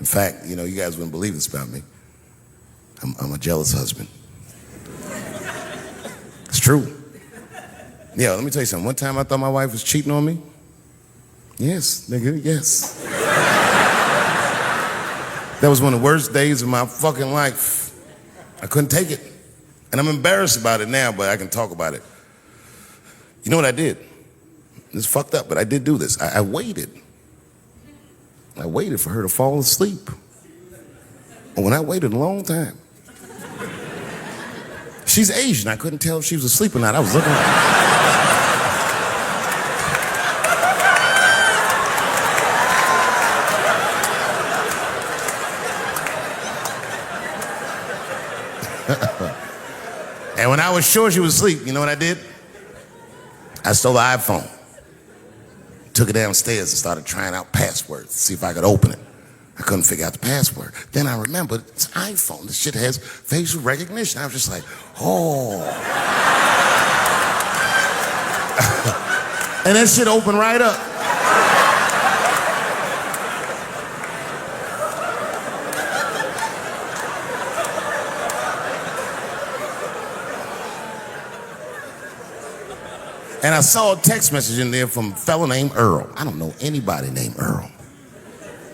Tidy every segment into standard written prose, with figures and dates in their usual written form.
fact, you know, you guys wouldn't believe this about me. I'm a jealous husband. It's true. Yeah, let me tell you something. One time I thought my wife was cheating on me. Yes, nigga, yes. That was one of the worst days of my fucking life. I couldn't take it. And I'm embarrassed about it now, but I can talk about it. You know what I did? It's fucked up, but I did do this. I waited. I waited for her to fall asleep. And when I waited a long time, she's Asian. I couldn't tell if she was asleep or not. I was looking at her. And when I was sure she was asleep, you know what I did? I stole the iPhone, took it downstairs and started trying out passwords to see if I could open it. I couldn't figure out the password. Then I remembered it's iPhone. This shit has facial recognition. I was just like, oh. And that shit opened right up. And I saw a text message in there from a fella named Earl. I don't know anybody named Earl.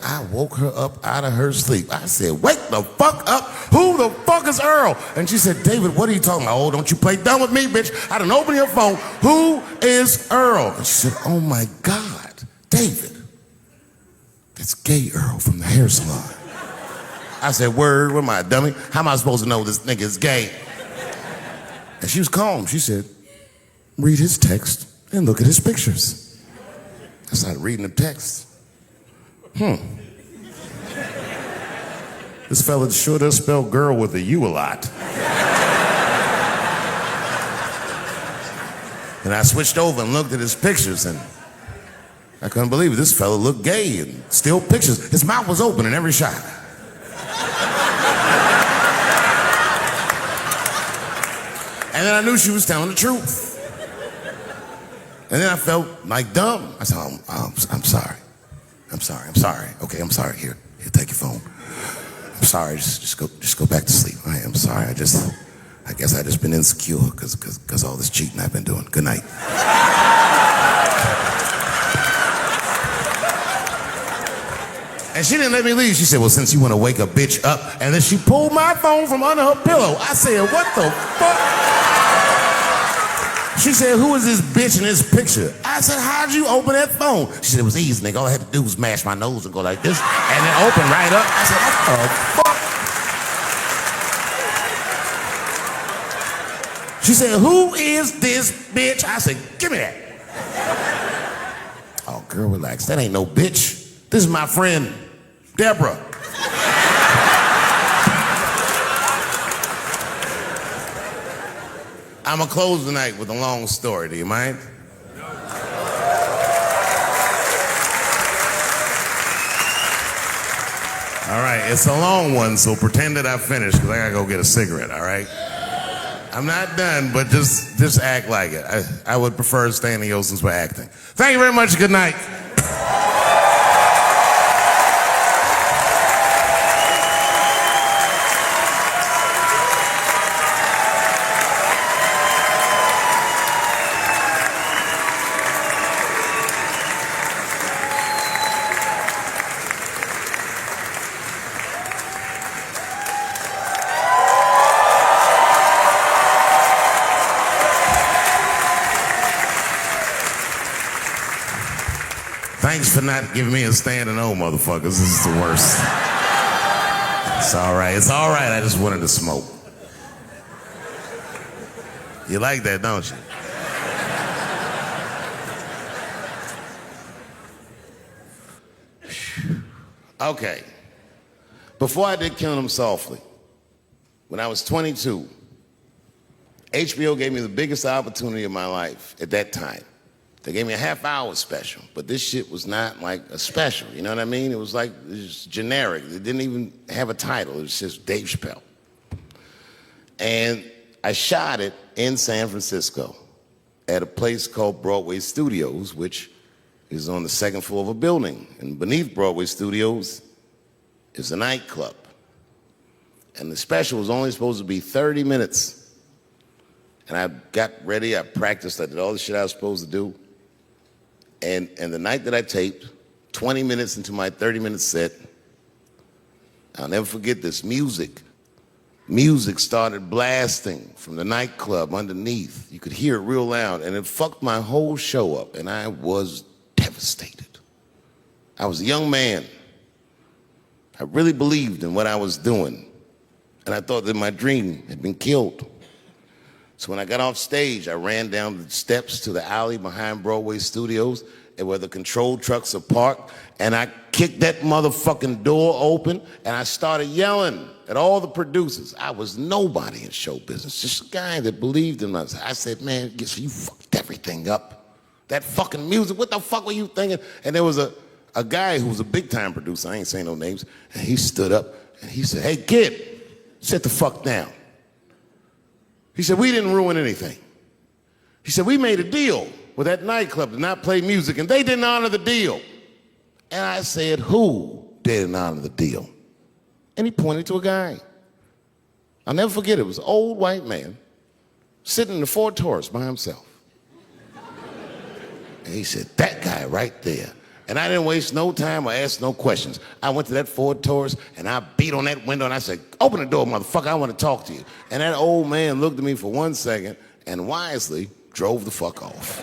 I woke her up out of her sleep. I said, wake the fuck up. Who the fuck is Earl? And she said, David, what are you talking about? Oh, don't you play dumb with me, bitch. I done open your phone. Who is Earl? And she said, oh my God, David. That's gay Earl from the hair salon. I said, word, what am I, a dummy? How am I supposed to know this nigga is gay? And she was calm. She said, read his text and look at his pictures. I started reading the text. This fella sure does spell girl with a U a lot. And I switched over and looked at his pictures, and I couldn't believe it. This fella looked gay and still pictures. His mouth was open in every shot. And then I knew she was telling the truth. And then I felt like dumb. I said, I'm sorry. I'm sorry. Okay, I'm sorry. Here, take your phone. I'm sorry. Just go back to sleep. I'm sorry. I guess I just been insecure because all this cheating I've been doing. Good night. And she didn't let me leave. She said, well, since you want to wake a bitch up, and then she pulled my phone from under her pillow. I said, what the fuck? She said, who is this bitch in this picture? I said, how'd you open that phone? She said, it was easy, nigga. All I had to do was mash my nose and go like this, and then open right up. I said, what the fuck? She said, who is this bitch? I said, give me that. Oh, girl, relax. That ain't no bitch. This is my friend, Deborah. I'm gonna close the night with a long story. Do you mind? No. All right, it's a long one, so pretend that I finished, because I gotta go get a cigarette, all right? I'm not done, but just act like it. I would prefer staying in the Oceans for acting. Thank you very much. Good night. Thanks for not giving me a standing O, motherfuckers. This is the worst. It's all right. It's all right. I just wanted to smoke. You like that, don't you? Okay. Before I did Killing Them Softly, when I was 22, HBO gave me the biggest opportunity of my life at that time. They gave me a half-hour special, but this shit was not like a special, you know what I mean? It was like, it was generic. It didn't even have a title. It was just Dave Chappelle. And I shot it in San Francisco at a place called Broadway Studios, which is on the second floor of a building. And beneath Broadway Studios It was a nightclub. And the special was only supposed to be 30 minutes. And I got ready, I practiced, I did all the shit I was supposed to do. And the night that I taped, 20 minutes into my 30-minute set, I'll never forget this, music started blasting from the nightclub underneath. You could hear it real loud, and it fucked my whole show up, and I was devastated. I was a young man. I really believed in what I was doing, and I thought that my dream had been killed. So when I got off stage, I ran down the steps to the alley behind Broadway Studios and where the control trucks are parked, and I kicked that motherfucking door open, and I started yelling at all the producers. I was nobody in show business, just a guy that believed in us. I said, man, you fucked everything up. That fucking music, what the fuck were you thinking? And there was a guy who was a big-time producer, I ain't saying no names, and he stood up, and he said, hey, kid, sit the fuck down. He said, we didn't ruin anything. He said, we made a deal with that nightclub to not play music, and they didn't honor the deal. And I said, who didn't honor the deal? And he pointed to a guy. I'll never forget it. It was an old white man sitting in the Ford Taurus by himself. And he said, that guy right there. And I didn't waste no time or ask no questions. I went to that Ford Taurus, and I beat on that window, and I said, open the door, motherfucker, I want to talk to you. And that old man looked at me for 1 second and wisely drove the fuck off.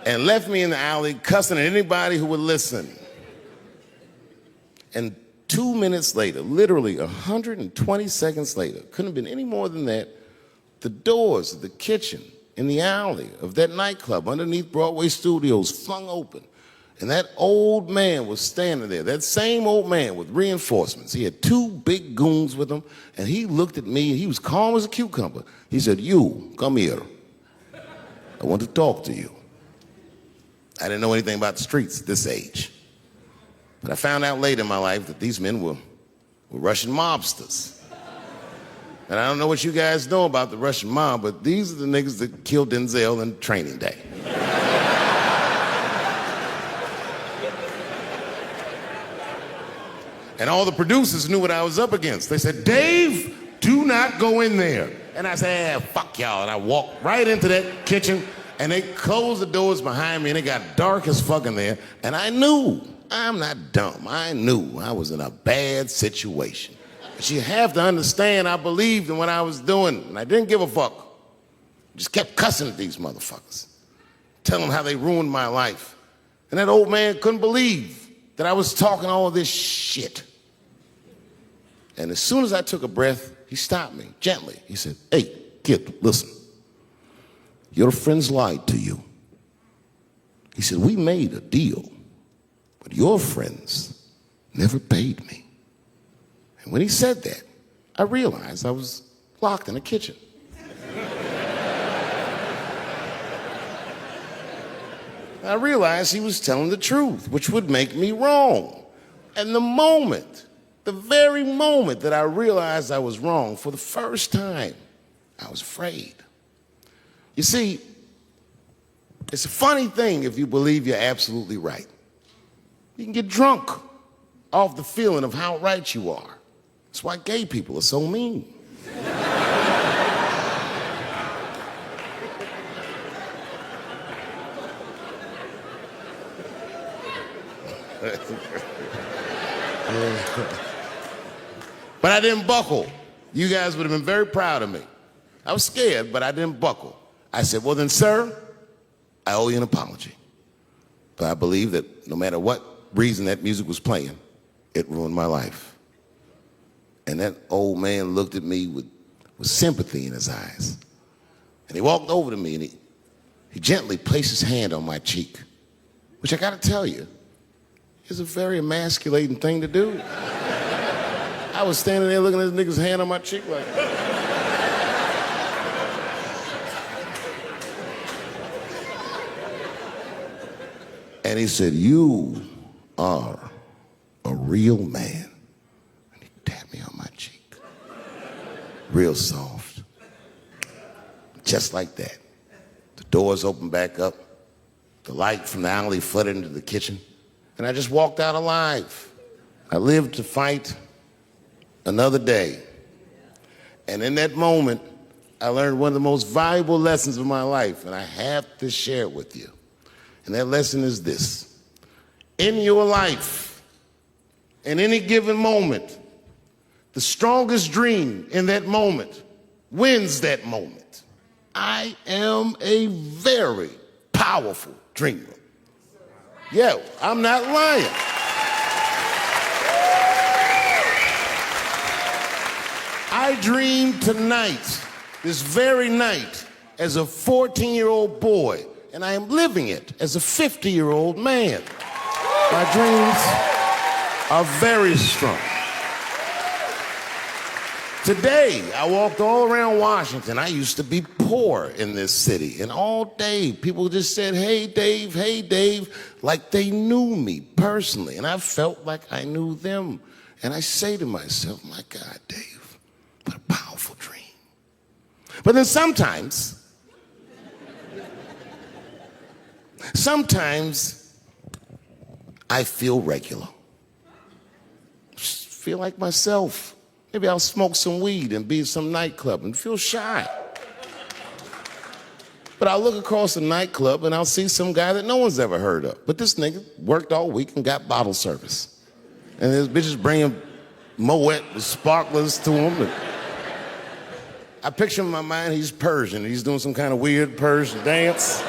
And left me in the alley cussing at anybody who would listen. And 2 minutes later, literally 120 seconds later, couldn't have been any more than that, the doors of the kitchen in the alley of that nightclub underneath Broadway Studios flung open. And that old man was standing there, that same old man with reinforcements. He had 2 big goons with him, and he looked at me, and he was calm as a cucumber. He said, you, come here. I want to talk to you. I didn't know anything about the streets at this age. But I found out later in my life that these men were Russian mobsters. And I don't know what you guys know about the Russian mob, but these are the niggas that killed Denzel in Training Day. And all the producers knew what I was up against. They said, Dave, do not go in there. And I said, fuck y'all. And I walked right into that kitchen, and they closed the doors behind me, and it got dark as fuck in there. And I knew, I'm not dumb, I knew I was in a bad situation. But you have to understand, I believed in what I was doing, and I didn't give a fuck. Just kept cussing at these motherfuckers, telling them how they ruined my life. And that old man couldn't believe that I was talking all this shit. And as soon as I took a breath, he stopped me gently. He said, hey, kid, listen. Your friends lied to you. He said, we made a deal, but your friends never paid me. And when he said that, I realized I was locked in a kitchen. I realized he was telling the truth, which would make me wrong. And the very moment that I realized I was wrong, for the first time, I was afraid. You see, it's a funny thing if you believe you're absolutely right. You can get drunk off the feeling of how right you are. That's why gay people are so mean. But I didn't buckle. You guys would have been very proud of me. I was scared, but I didn't buckle. I said, well then, sir, I owe you an apology. But I believe that no matter what reason that music was playing, it ruined my life. And that old man looked at me with sympathy in his eyes. And he walked over to me and he gently placed his hand on my cheek, which I gotta tell you, is a very emasculating thing to do. I was standing there looking at this nigga's hand on my cheek like, and he said, you are a real man. And he tapped me on my cheek. Real soft. Just like that. The doors opened back up. The light from the alley flooded into the kitchen. and I just walked out alive. I lived to fight another day. And in that moment, I learned one of the most valuable lessons of my life, and I have to share it with you. And that lesson is this. In your life, in any given moment, the strongest dream in that moment wins that moment. I am a very powerful dreamer. Yeah, I'm not lying. I dreamed tonight, this very night, as a 14-year-old boy, and I am living it as a 50-year-old man. My dreams are very strong. Today, I walked all around Washington. I used to be poor in this city, and all day people just said, hey, Dave, like they knew me personally, and I felt like I knew them. And I say to myself, my God, Dave, what a powerful dream. But then sometimes I feel regular. Just feel like myself. Maybe I'll smoke some weed and be in some nightclub and feel shy. But I'll look across the nightclub and I'll see some guy that no one's ever heard of. But this nigga worked all week and got bottle service. And there's bitches bringing Moet with sparklers to him. And I picture in my mind he's Persian. He's doing some kind of weird Persian dance.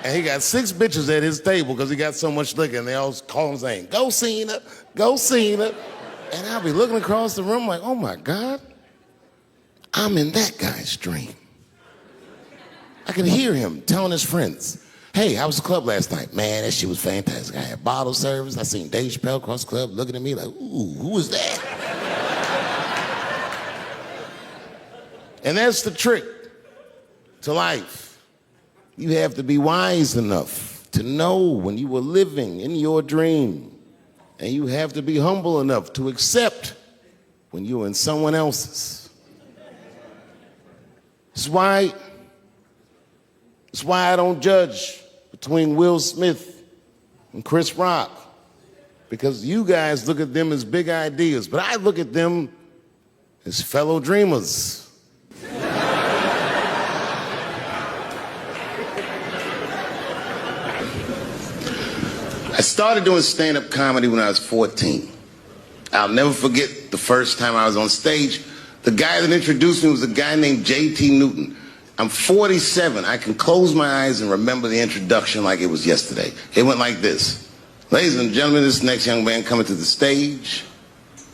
And he got 6 bitches at his table because he got so much liquor, and they all call him saying, go Cena, go Cena. And I'll be looking across the room like, oh my God, I'm in that guy's dream. I can hear him telling his friends, hey, how was the club last night? Man, that shit was fantastic. I had bottle service. I seen Dave Chappelle across the club looking at me like, ooh, who is that? And that's the trick to life. You have to be wise enough to know when you were living in your dream. And you have to be humble enough to accept when you're in someone else's. It's why I don't judge between Will Smith and Chris Rock. Because you guys look at them as big ideas, but I look at them as fellow dreamers. I started doing stand-up comedy when I was 14. I'll never forget the first time I was on stage. The guy that introduced me was a guy named J.T. Newton. I'm 47. I can close my eyes and remember the introduction like it was yesterday. It went like this. Ladies and gentlemen, this next young man coming to the stage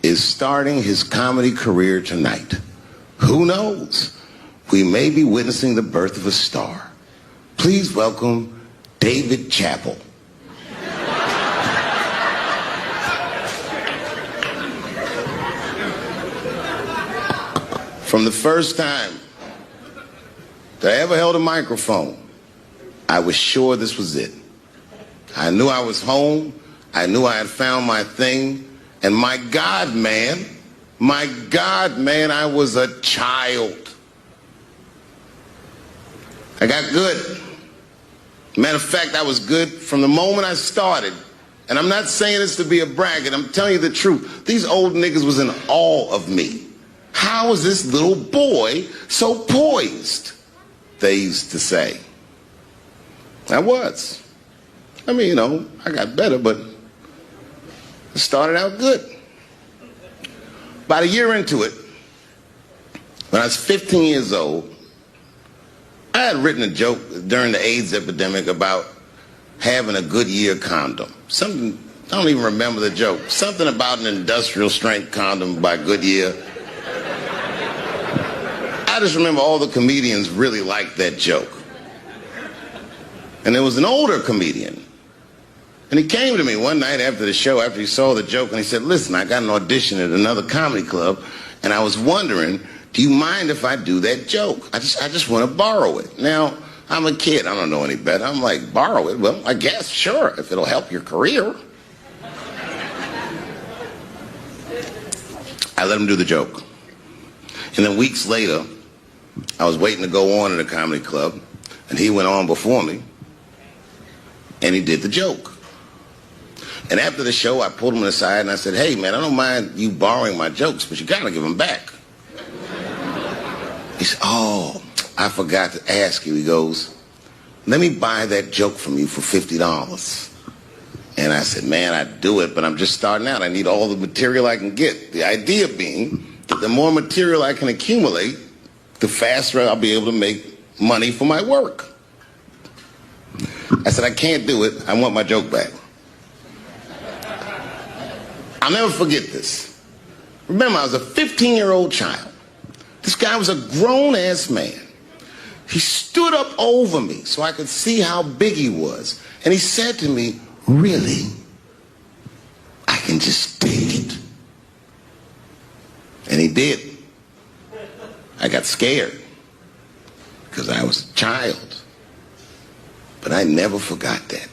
is starting his comedy career tonight. Who knows? We may be witnessing the birth of a star. Please welcome David Chappelle. From the first time that I ever held a microphone, I was sure this was it. I knew I was home. I knew I had found my thing. And my God, man, I was a child. I got good. Matter of fact, I was good from the moment I started. And I'm not saying this to be a braggart. I'm telling you the truth. These old niggas was in awe of me. How is this little boy so poised? They used to say. I was. I mean, you know, I got better, but it started out good. About a year into it, when I was 15 years old, I had written a joke during the AIDS epidemic about having a Goodyear condom. Something, I don't even remember the joke. Something about an industrial strength condom by Goodyear. I just remember all the comedians really liked that joke. And there was an older comedian. And he came to me one night after the show, after he saw the joke, and he said, listen, I got an audition at another comedy club, and I was wondering, do you mind if I do that joke? I just want to borrow it. Now, I'm a kid. I don't know any better. I'm like, borrow it? Well, I guess, sure, if it'll help your career. I let him do the joke. And then weeks later, I was waiting to go on at a comedy club, and he went on before me, and he did the joke. And after the show, I pulled him aside and I said, hey, man, I don't mind you borrowing my jokes, but you got to give them back. He said, oh, I forgot to ask you. He goes, let me buy that joke from you for $50. And I said, man, I'd do it, but I'm just starting out. I need all the material I can get. The idea being that the more material I can accumulate, the faster I'll be able to make money for my work. I said, I can't do it. I want my joke back. I'll never forget this. Remember, I was a 15-year-old child. This guy was a grown-ass man. He stood up over me so I could see how big he was. And he said to me, really? I can just take it. And he did. I got scared because I was a child. But I never forgot that.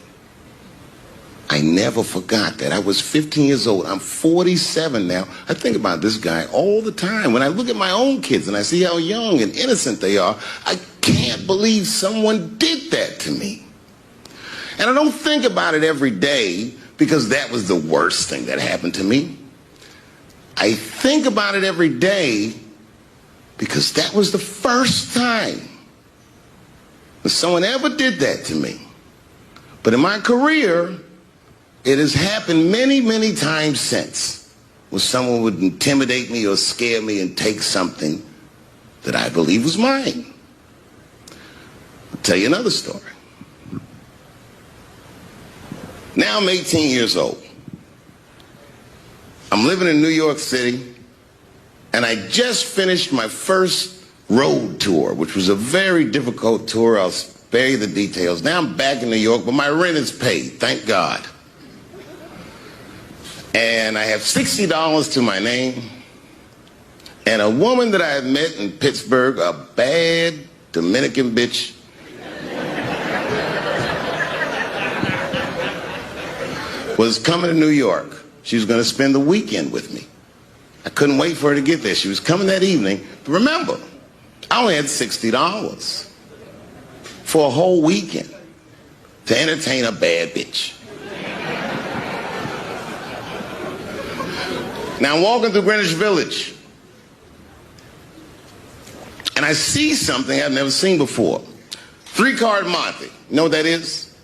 I never forgot that. I was 15 years old. I'm 47 now. I think about this guy all the time. When I look at my own kids and I see how young and innocent they are, I can't believe someone did that to me. And I don't think about it every day because that was the worst thing that happened to me. I think about it every day because that was the first time that someone ever did that to me. But in my career, it has happened many, many times since, where someone would intimidate me or scare me and take something that I believe was mine. I'll tell you another story. Now I'm 18 years old. I'm living in New York City, and I just finished my first road tour, which was a very difficult tour. I'll spare you the details. Now I'm back in New York, but my rent is paid, thank God. And I have $60 to my name, and a woman that I had met in Pittsburgh, a bad Dominican bitch, was coming to New York. She was going to spend the weekend with me. I couldn't wait for her to get there. She was coming that evening. But remember, I only had $60 for a whole weekend to entertain a bad bitch. Now I'm walking through Greenwich Village, and I see something I've never seen before. 3-card Monte. You know what that is?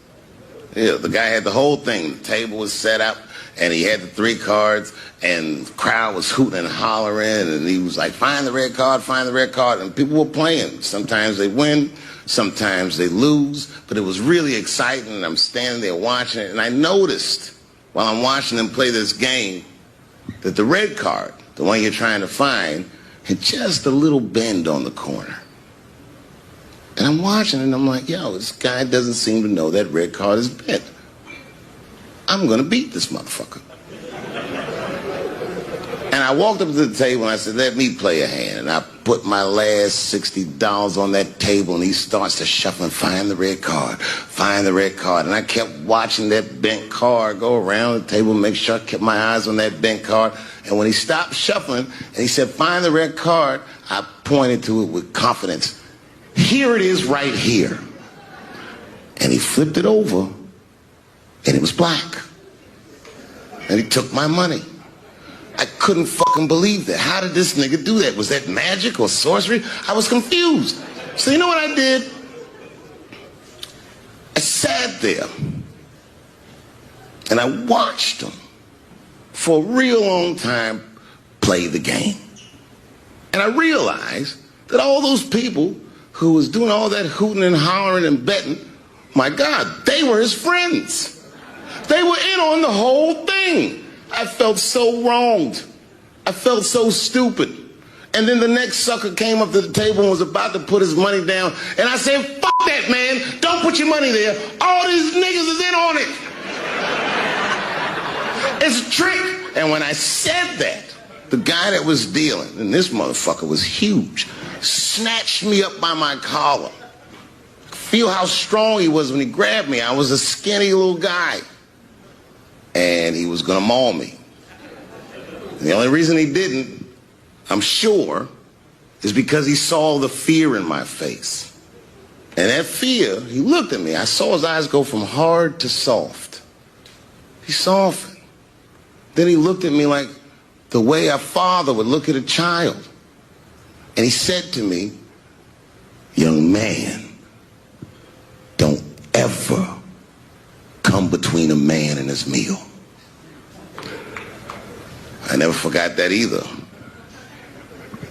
Yeah, the guy had the whole thing. The table was set up, and he had the 3 cards, and the crowd was hooting and hollering, and he was like, find the red card, find the red card, and people were playing. Sometimes they win, sometimes they lose, but it was really exciting, and I'm standing there watching it, and I noticed while I'm watching them play this game that the red card, the one you're trying to find, had just a little bend on the corner. And I'm watching it, and I'm like, yo, this guy doesn't seem to know that red card is bent. I'm going to beat this motherfucker. And I walked up to the table, and I said, let me play a hand. And I put my last $60 on that table, and he starts to shuffle and find the red card, find the red card. And I kept watching that bent card go around the table, make sure I kept my eyes on that bent card. And when he stopped shuffling, and he said, find the red card, I pointed to it with confidence. Here it is right here. And he flipped it over, and it was black. And he took my money. I couldn't fucking believe that. How did this nigga do that? Was that magic or sorcery? I was confused. So you know what I did? I sat there and I watched him for a real long time play the game. And I realized that all those people who was doing all that hooting and hollering and betting, my God, they were his friends. They were in on the whole thing. I felt so wronged. I felt so stupid. And then the next sucker came up to the table and was about to put his money down. And I said, fuck that, man. Don't put your money there. All these niggas is in on it. It's a trick. And when I said that, the guy that was dealing, and this motherfucker was huge, snatched me up by my collar. Feel how strong he was when he grabbed me. I was a skinny little guy. And he was going to maul me. The only reason he didn't, I'm sure, is because he saw the fear in my face. And that fear, he looked at me. I saw his eyes go from hard to soft. He softened. Then he looked at me like the way a father would look at a child. And he said to me, young man, don't ever come between a man and his meal. I never forgot that either.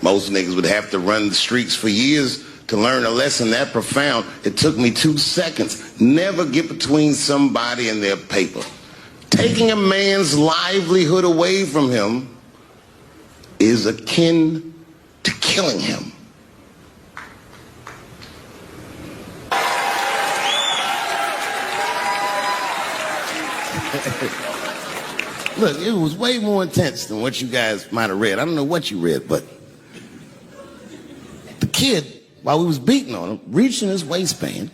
Most niggas would have to run the streets for years to learn a lesson that profound. It took me 2 seconds. Never get between somebody and their paper. Taking a man's livelihood away from him is akin to killing him. Look, it was way more intense than what you guys might have read. I don't know what you read, but the kid, while we was beating on him, reached in his waistband,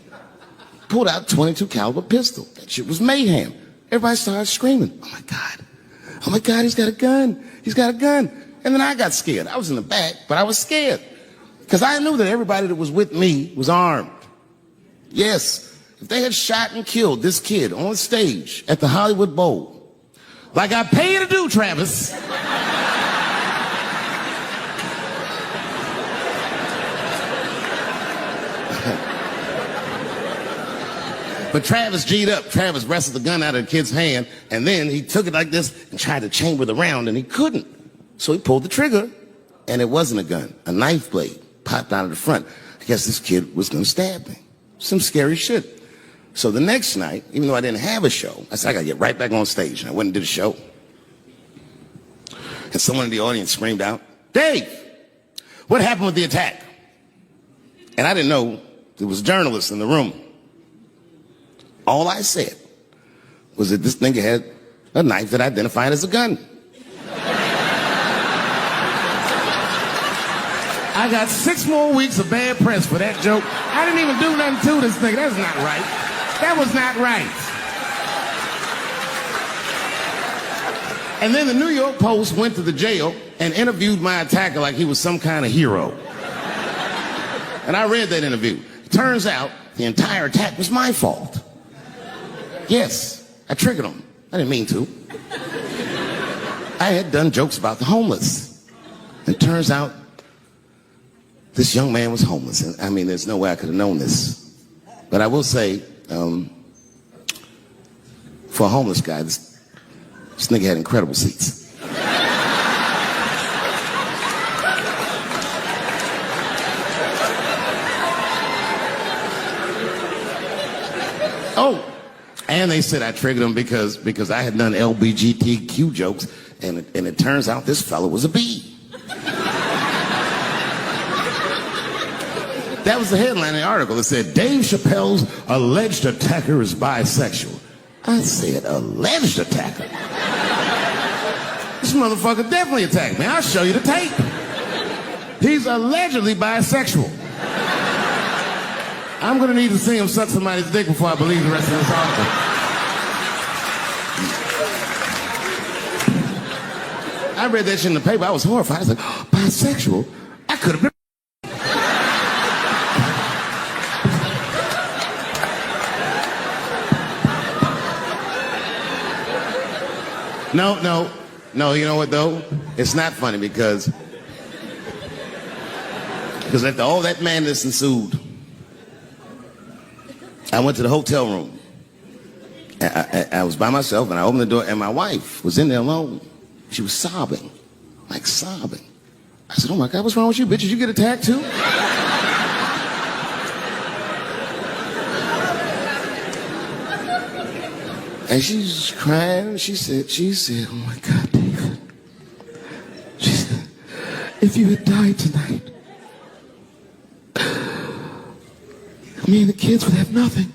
pulled out a .22 caliber pistol. That shit was mayhem. Everybody started screaming, oh my God, he's got a gun. He's got a gun. And then I got scared. I was in the back, but I was scared because I knew that everybody that was with me was armed. Yes, if they had shot and killed this kid on stage at the Hollywood Bowl, like I pay you to do, Travis. But Travis G'd up. Travis wrestled the gun out of the kid's hand, and then he took it like this and tried to chamber the round, and he couldn't. So he pulled the trigger, and it wasn't a gun. A knife blade popped out of the front. I guess this kid was going to stab me. Some scary shit. So the next night, even though I didn't have a show, I said, I got to get right back on stage. And I went and did a show. And someone in the audience screamed out, Dave, what happened with the attack? And I didn't know there was journalists in the room. All I said was that this nigga had a knife that identified as a gun. I got 6 more weeks of bad press for that joke. I didn't even do nothing to this nigga. That's not right. That was not right. And then the New York Post went to the jail and interviewed my attacker like he was some kind of hero. And I read that interview. It turns out the entire attack was my fault. Yes, I triggered him. I didn't mean to. I had done jokes about the homeless. It turns out this young man was homeless. And I mean, there's no way I could have known this. But I will say, for a homeless guy, this nigga had incredible seats. Oh, and they said I triggered him because I had done LBGTQ jokes, and it turns out this fellow was a bee. That was the headline in the article. It said, Dave Chappelle's alleged attacker is bisexual. I said, alleged attacker? This motherfucker definitely attacked me. I'll show you the tape. He's allegedly bisexual. I'm going to need to see him suck somebody's dick before I believe the rest of this article. I read that shit in the paper. I was horrified. I was like, oh, bisexual? I could have been. No, you know what though? It's not funny because after all that madness ensued, I went to the hotel room. I was by myself and I opened the door and my wife was in there alone. She was sobbing, like sobbing. I said, oh my God, what's wrong with you, bitch? Did you get attacked too? And she's crying, and she said, oh my God, David. She said, if you had died tonight, me and the kids would have nothing.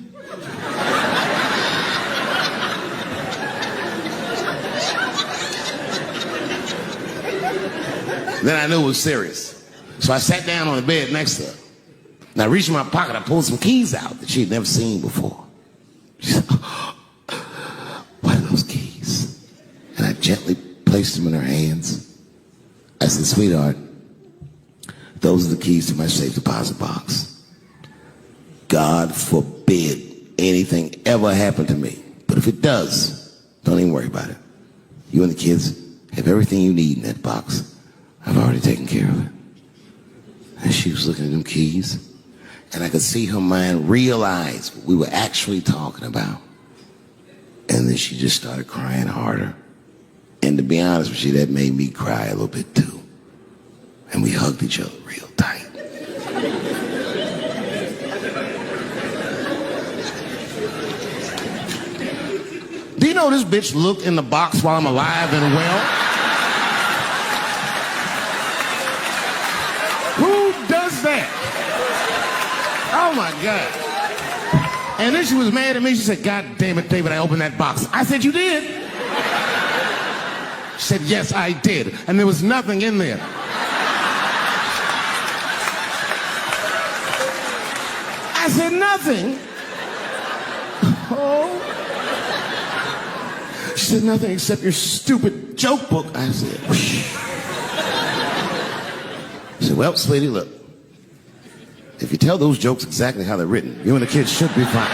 Then I knew it was serious. So I sat down on the bed next to her. And I reached in my pocket, I pulled some keys out that she had never seen before. She said, what are those keys? And I gently placed them in her hands. I said, sweetheart, those are the keys to my safe deposit box. God forbid anything ever happened to me. But if it does, Don't even worry about it. You and the kids have everything you need in that box. I've already taken care of it. And she was looking at them keys, and I could see her mind realize what we were actually talking about. And then she just started crying harder. And to be honest with you, that made me cry a little bit too. And we hugged each other real tight. Do you know this bitch looked in the box while I'm alive and well? Who does that? Oh my God. And then she was mad at me. She said, God damn it, David, I opened that box. I said, you did? She said, yes, I did. And there was nothing in there. I said, nothing? Oh. She said, nothing except your stupid joke book. I said, whoosh. She said, well, sweetie, look. If you tell those jokes exactly how they're written, you and the kids should be fine.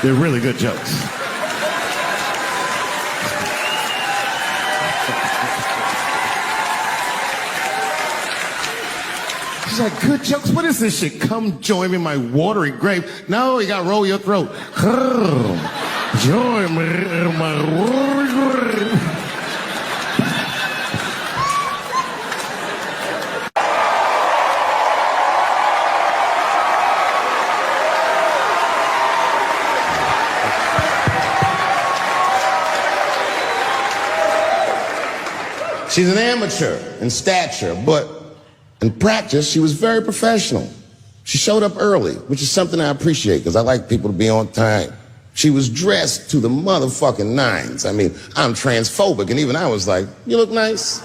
They're really good jokes. She's like, good jokes? What is this shit? Come join me in my watery grave. No, you gotta roll your throat. Join me in my watery grave. She's an amateur in stature, but in practice, she was very professional. She showed up early, which is something I appreciate because I like people to be on time. She was dressed to the motherfucking nines. I mean, I'm transphobic, and even I was like, you look nice.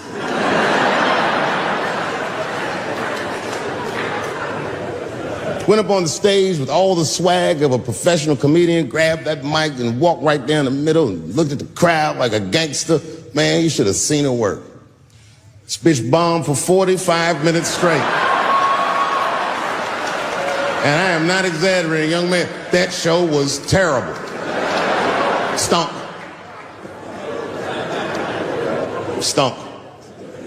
Went up on the stage with all the swag of a professional comedian, grabbed that mic and walked right down the middle and looked at the crowd like a gangster. Man, you should have seen her work. This bitch bombed for 45 minutes straight. And I am not exaggerating, young man. That show was terrible. Stunk. Stunk.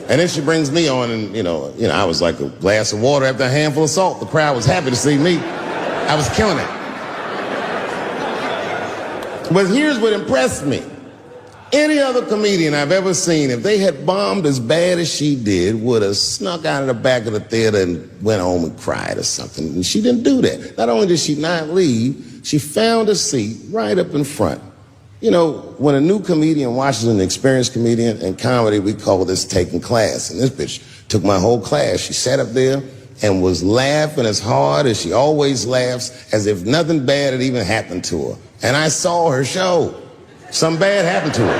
And then she brings me on, and you know, I was like a glass of water after a handful of salt. The crowd was happy to see me. I was killing it. But here's what impressed me. Any other comedian I've ever seen, if they had bombed as bad as she did, would have snuck out of the back of the theater and went home and cried or something. And she didn't do that. Not only did she not leave, she found a seat right up in front. You know, when a new comedian watches an experienced comedian in comedy, we call this taking class. And this bitch took my whole class. She sat up there and was laughing as hard as she always laughs, as if nothing bad had even happened to her. And I saw her show. Something bad happened to her.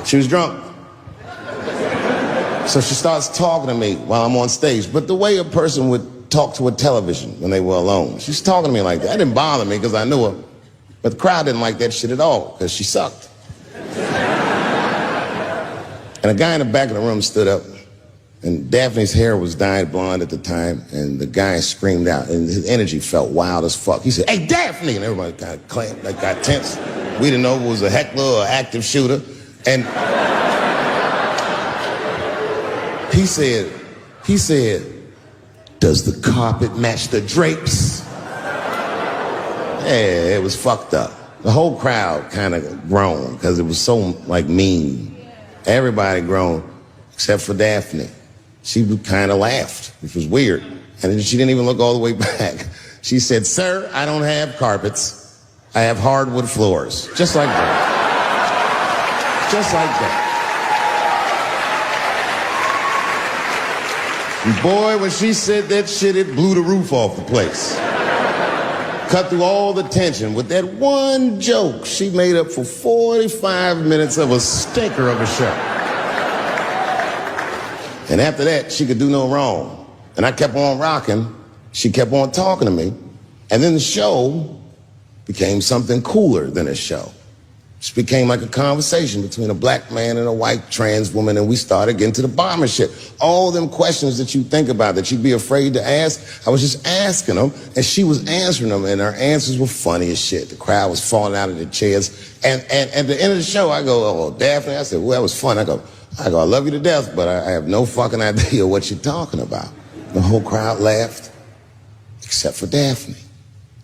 She was drunk. So she starts talking to me while I'm on stage. But the way a person would talk to a television when they were alone. She's talking to me like that. That didn't bother me because I knew her. But the crowd didn't like that shit at all because she sucked. And a guy in the back of the room stood up. And Daphne's hair was dyed blonde at the time, and the guy screamed out, and his energy felt wild as fuck. He said, hey, Daphne! And everybody kind of clapped, like got tense. We didn't know if it was a heckler or an active shooter. And he said, does the carpet match the drapes? Yeah, it was fucked up. The whole crowd kind of groaned because it was so, like, mean. Everybody groaned, except for Daphne. She kind of laughed, which was weird. And she didn't even look all the way back. She said, sir, I don't have carpets. I have hardwood floors. Just like that. Just like that. And boy, when she said that shit, it blew the roof off the place. Cut through all the tension. With that one joke, she made up for 45 minutes of a stinker of a show. And after that, she could do no wrong. And I kept on rocking. She kept on talking to me. And then the show became something cooler than a show. It became like a conversation between a black man and a white trans woman, and we started getting to the bomber shit. All them questions that you think about that you'd be afraid to ask, I was just asking them, and she was answering them, and her answers were funny as shit. The crowd was falling out of their chairs. And at the end of the show, I go, "Oh, Daphne," I said, "Well, that was fun." I go, "I love you to death, but I have no fucking idea what you're talking about." The whole crowd laughed, except for Daphne.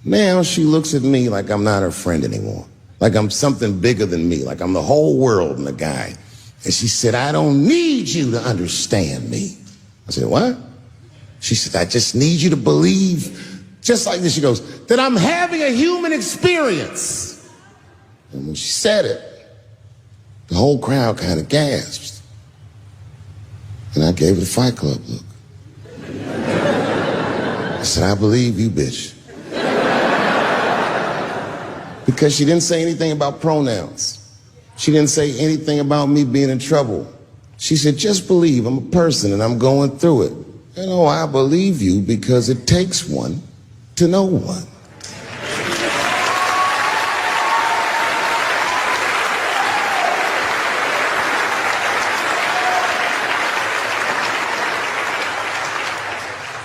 Now she looks at me like I'm not her friend anymore. Like I'm something bigger than me, like I'm the whole world and the guy. And she said, "I don't need you to understand me." I said, "What?" She said, "I just need you to believe," just like this, she goes, "that I'm having a human experience." And when she said it, the whole crowd kind of gasped. And I gave her the Fight Club look. I said, "I believe you, bitch." Because she didn't say anything about pronouns. She didn't say anything about me being in trouble. She said, "Just believe I'm a person and I'm going through it." You know, I believe you because it takes one to know one.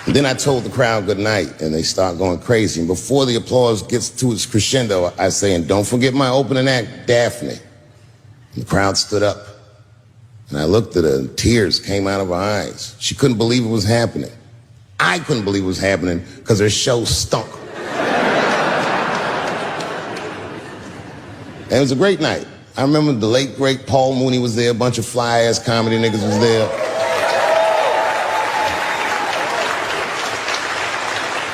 And then I told the crowd good night, and they start going crazy. And before the applause gets to its crescendo, I say, "And don't forget my opening act, Daphne." And the crowd stood up. And I looked at her, and tears came out of her eyes. She couldn't believe it was happening. I couldn't believe it was happening because her show stunk. And it was a great night. I remember the late, great Paul Mooney was there. A bunch of fly-ass comedy niggas was there.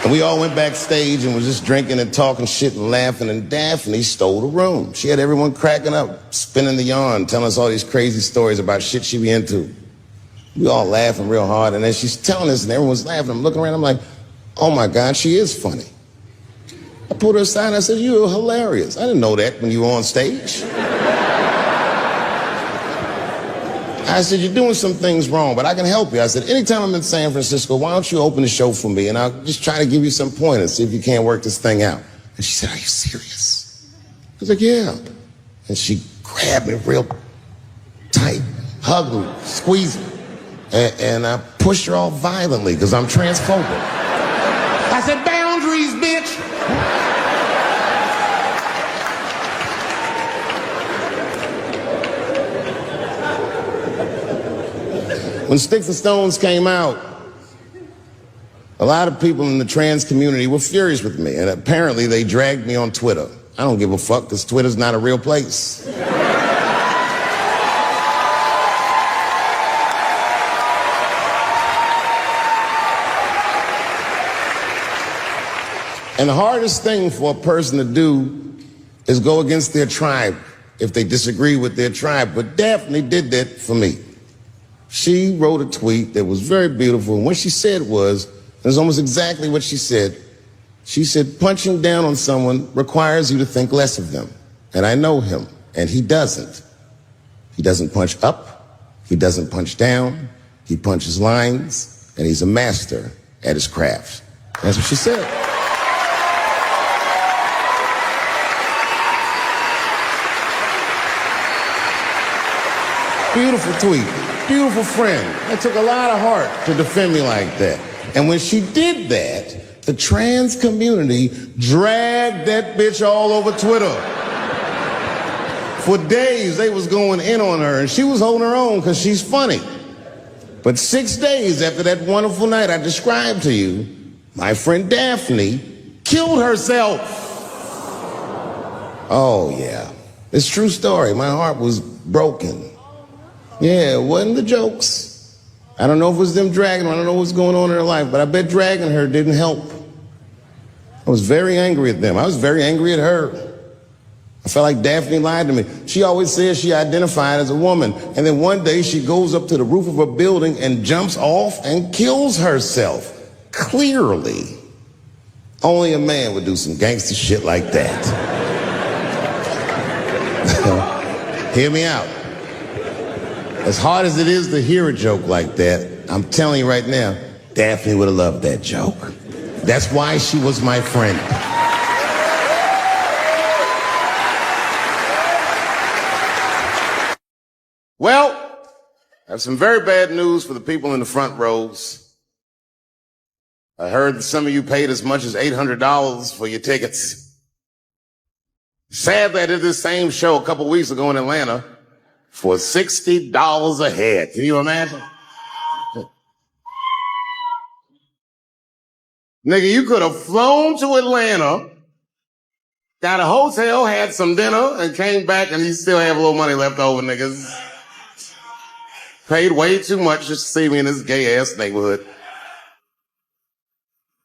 And we all went backstage and was just drinking and talking shit and laughing, and Daphne stole the room. She had everyone cracking up, spinning the yarn, telling us all these crazy stories about shit she be into. We all laughing real hard, and as she's telling us and everyone's laughing, I'm looking around, I'm like, "Oh my God, she is funny." I pulled her aside and I said, "You are hilarious." I didn't know that when you were on stage. I said, "You're doing some things wrong, but I can help you." I said, "Anytime I'm in San Francisco, why don't you open the show for me, and I'll just try to give you some pointers, see if you can't work this thing out." And she said, "Are you serious?" I was like, "Yeah." And she grabbed me real tight, hugged me, squeezed me, and I pushed her all violently because I'm transphobic. I said, "Boundaries, bitch." When Sticks and Stones came out, a lot of people in the trans community were furious with me, and apparently they dragged me on Twitter. I don't give a fuck because Twitter's not a real place. And the hardest thing for a person to do is go against their tribe if they disagree with their tribe. But Daphne did that for me. She wrote a tweet that was very beautiful, and what she said was, it was almost exactly what she said. She said, "Punching down on someone requires you to think less of them. And I know him, and he doesn't. He doesn't punch up, he doesn't punch down, he punches lines, and he's a master at his craft." That's what she said. Beautiful tweet. Beautiful friend. It took a lot of heart to defend me like that. And when she did that, the trans community dragged that bitch all over Twitter. For days, they was going in on her, and she was holding her own because she's funny. But 6 days after that wonderful night I described to you, my friend Daphne killed herself. Oh, yeah. It's a true story. My heart was broken. Yeah, it wasn't the jokes. I don't know if it was them dragging her. I don't know what's going on in her life, but I bet dragging her didn't help. I was very angry at them. I was very angry at her. I felt like Daphne lied to me. She always says she identified as a woman, and then one day she goes up to the roof of a building and jumps off and kills herself. Clearly, only a man would do some gangster shit like that. Hear me out. As hard as it is to hear a joke like that, I'm telling you right now, Daphne would have loved that joke. That's why she was my friend. Well, I have some very bad news for the people in the front rows. I heard that some of you paid as much as $800 for your tickets. Sadly, I did this same show a couple weeks ago in Atlanta for $60 a head. Can you imagine? Nigga, you could have flown to Atlanta, got a hotel, had some dinner, and came back and you still have a little money left over, niggas. Paid way too much just to see me in this gay-ass neighborhood.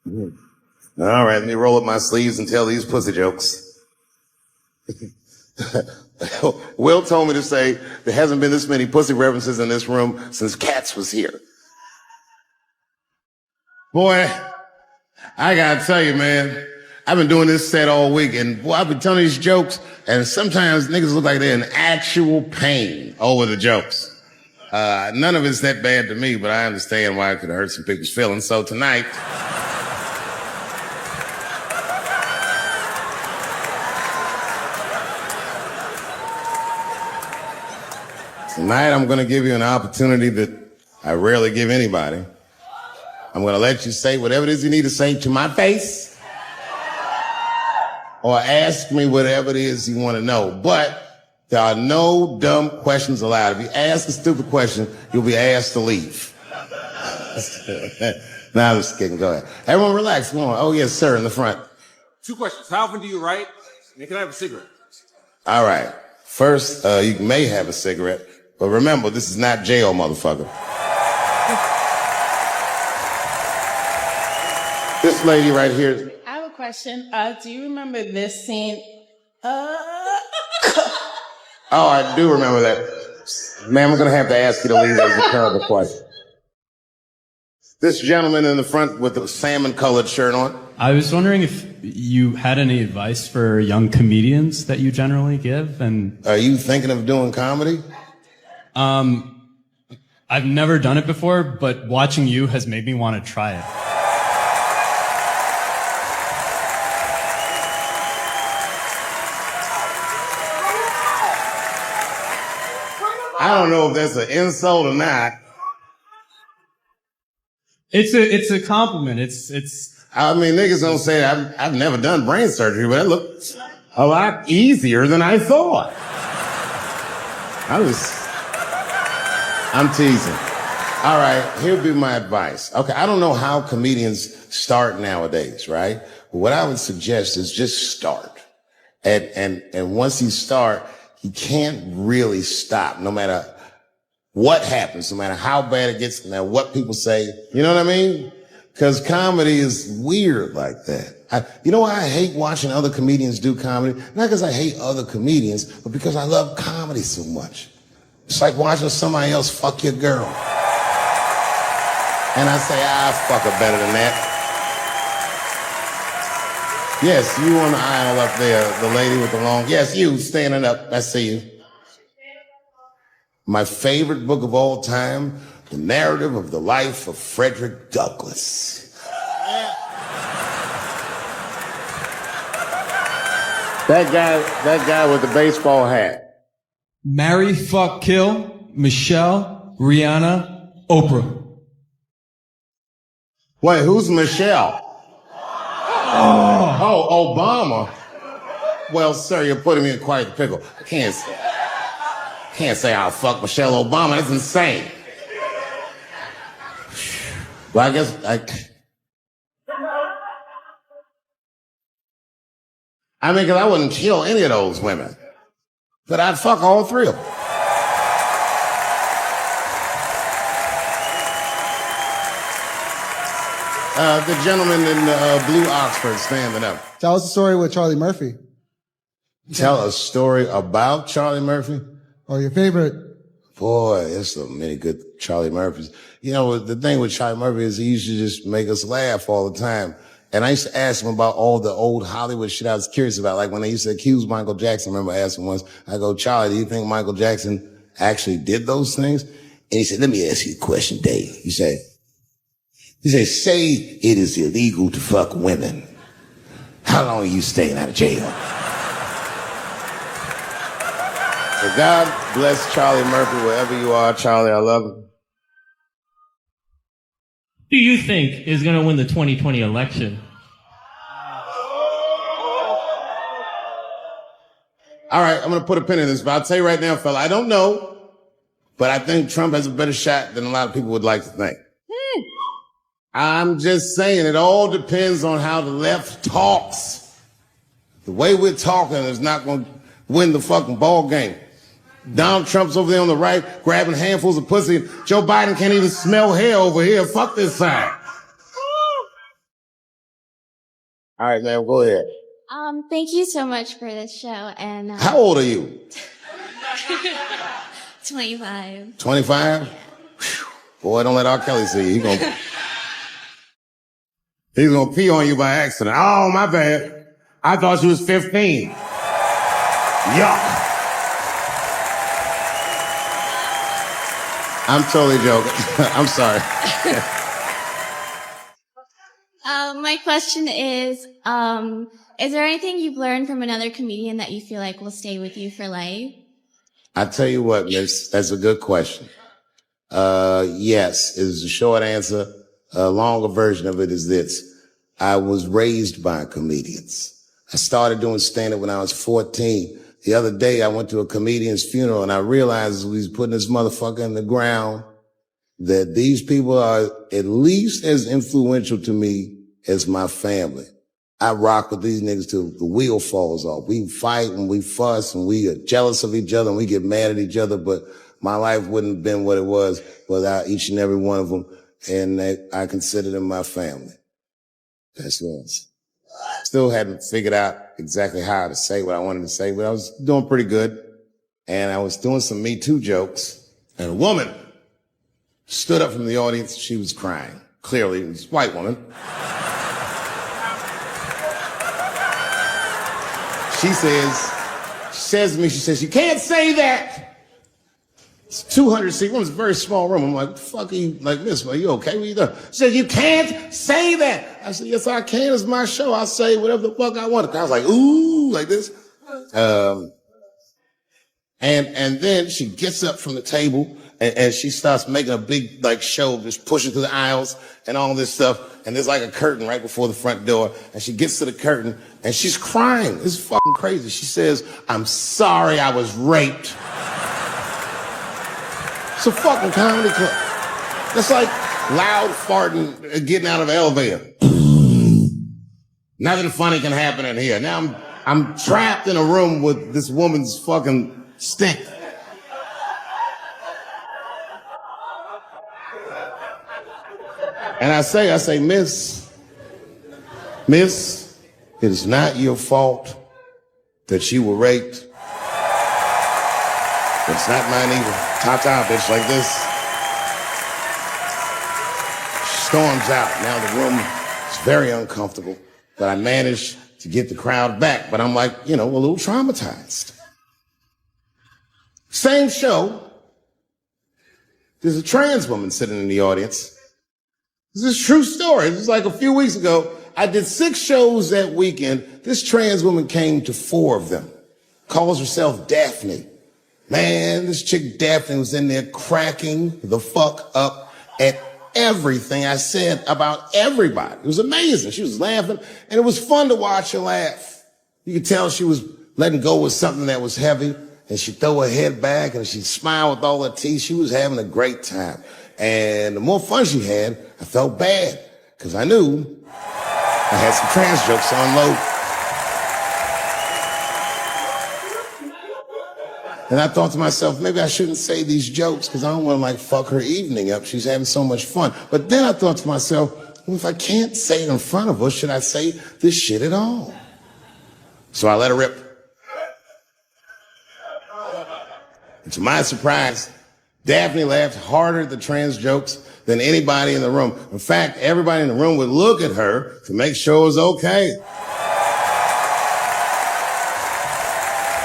All right, let me roll up my sleeves and tell these pussy jokes. Will told me to say there hasn't been this many pussy references in this room since Cats was here. Boy, I gotta tell you, man, I've been doing this set all week, and boy, I've been telling these jokes, and sometimes niggas look like they're in actual pain over the jokes. None of it's that bad to me, but I understand why it could hurt some people's feelings. So tonight, I'm going to give you an opportunity that I rarely give anybody. I'm going to let you say whatever it is you need to say to my face, or ask me whatever it is you want to know. But there are no dumb questions allowed. If you ask a stupid question, you'll be asked to leave. Now I'm just kidding. Go ahead. Everyone relax. Come on. Oh, yes, sir, in the front. 2 questions. How often do you write? And can I have a cigarette? All right. First, you may have a cigarette, but remember, this is not jail, motherfucker. This lady right here. I have a question. Do you remember this scene? Oh, I do remember that. Ma'am, I'm going to have to ask you to leave. That was a terrible question. This gentleman in the front with the salmon-colored shirt on. I was wondering if you had any advice for young comedians that you generally give, and are you thinking of doing comedy? I've never done it before, but watching you has made me want to try it. I don't know if that's an insult or not. It's a compliment. It's. I mean, niggas don't say I've never done brain surgery, but it looks a lot easier than I thought. I'm teasing. All right, here'll be my advice. Okay, I don't know how comedians start nowadays, right? But what I would suggest is just start. And once you start, you can't really stop, no matter what happens, no matter how bad it gets, no matter what people say. You know what I mean? Because comedy is weird like that. You know why I hate watching other comedians do comedy? Not because I hate other comedians, but because I love comedy so much. It's like watching somebody else fuck your girl. And I say, fuck her better than that. Yes, you on the aisle up there, the lady with the long, yes, you standing up, I see you. My favorite book of all time, The Narrative of the Life of Frederick Douglass. That guy with the baseball hat. Marry, fuck, kill, Michelle, Rihanna, Oprah. Wait, who's Michelle? Oh, Obama. Well, sir, you're putting me in quite the pickle. I can't say I'll fuck Michelle Obama. That's insane. Well, I guess because I wouldn't kill any of those women. But I'd fuck all three of them. The gentleman in the blue Oxford standing up. Tell us a story with Charlie Murphy. Tell a story about Charlie Murphy? Or your favorite. Boy, there's so many good Charlie Murphys. You know, the thing with Charlie Murphy is he used to just make us laugh all the time. And I used to ask him about all the old Hollywood shit I was curious about. Like when they used to accuse Michael Jackson, I remember asking once, I go, Charlie, do you think Michael Jackson actually did those things? And he said, let me ask you a question, Dave. He said, say it is illegal to fuck women. How long are you staying out of jail? So God bless Charlie Murphy wherever you are. Charlie, I love you. Who do you think is going to win the 2020 election? All right, I'm going to put a pin in this, but I'll tell you right now, fella, I don't know, but I think Trump has a better shot than a lot of people would like to think. I'm just saying it all depends on how the left talks. The way we're talking is not going to win the fucking ball game. Donald Trump's over there on the right, grabbing handfuls of pussy. Joe Biden can't even smell hair over here. Fuck this side. All right, man, go ahead. Thank you so much for this show. And How old are you? 25. 25? Yeah. Boy, don't let R. Kelly see you. He's gonna pee on you by accident. Oh, my bad. I thought she was 15. Yuck. I'm totally joking. I'm sorry. My question is there anything you've learned from another comedian that you feel like will stay with you for life? I tell you what, miss, that's a good question. Yes, is the short answer. A longer version of it is this. I was raised by comedians. I started doing stand-up when I was 14. The other day, I went to a comedian's funeral and I realized as we was putting this motherfucker in the ground that these people are at least as influential to me as my family. I rock with these niggas till the wheel falls off. We fight and we fuss and we are jealous of each other and we get mad at each other, but my life wouldn't have been what it was without each and every one of them. And I consider them my family. That's what. Still hadn't figured out exactly how to say what I wanted to say, but I was doing pretty good. And I was doing some Me Too jokes. And a woman stood up from the audience. She was crying. Clearly, it was a white woman. She says to me, she says, you can't say that. It's 200 seat room. It's a very small room. I'm like, what the fuck are you, like, miss, are you okay? What are you doing? She said, you can't say that. I said, yes, I can. It's my show. I'll say whatever the fuck I want. I was like, ooh, like this. And then she gets up from the table and she starts making a big, like, show, just pushing through the aisles and all this stuff. And there's like a curtain right before the front door. And she gets to the curtain and she's crying. This is fucking crazy. She says, I'm sorry I was raped. It's a fucking comedy club. That's like loud farting getting out of an elevator. Nothing funny can happen in here. Now I'm trapped in a room with this woman's fucking stink. And I say, miss, it is not your fault that you were raped. It's not mine either. Ta-ta, bitch, like this. Storms out. Now the room is very uncomfortable, but I managed to get the crowd back. But I'm like, a little traumatized. Same show. There's a trans woman sitting in the audience. This is a true story. This is like a few weeks ago. I did 6 shows that weekend. This trans woman came to 4 of them. Calls herself Daphne. Man, this chick Daphne was in there cracking the fuck up at everything I said about everybody. It was amazing. She was laughing, and it was fun to watch her laugh. You could tell she was letting go of something that was heavy, and she'd throw her head back, and she'd smile with all her teeth. She was having a great time. And the more fun she had, I felt bad, because I knew I had some trans jokes to unload. And I thought to myself, maybe I shouldn't say these jokes because I don't want to fuck her evening up. She's having so much fun. But then I thought to myself, well, if I can't say it in front of her, should I say this shit at all? So I let her rip. And to my surprise, Daphne laughed harder at the trans jokes than anybody in the room. In fact, everybody in the room would look at her to make sure it was okay.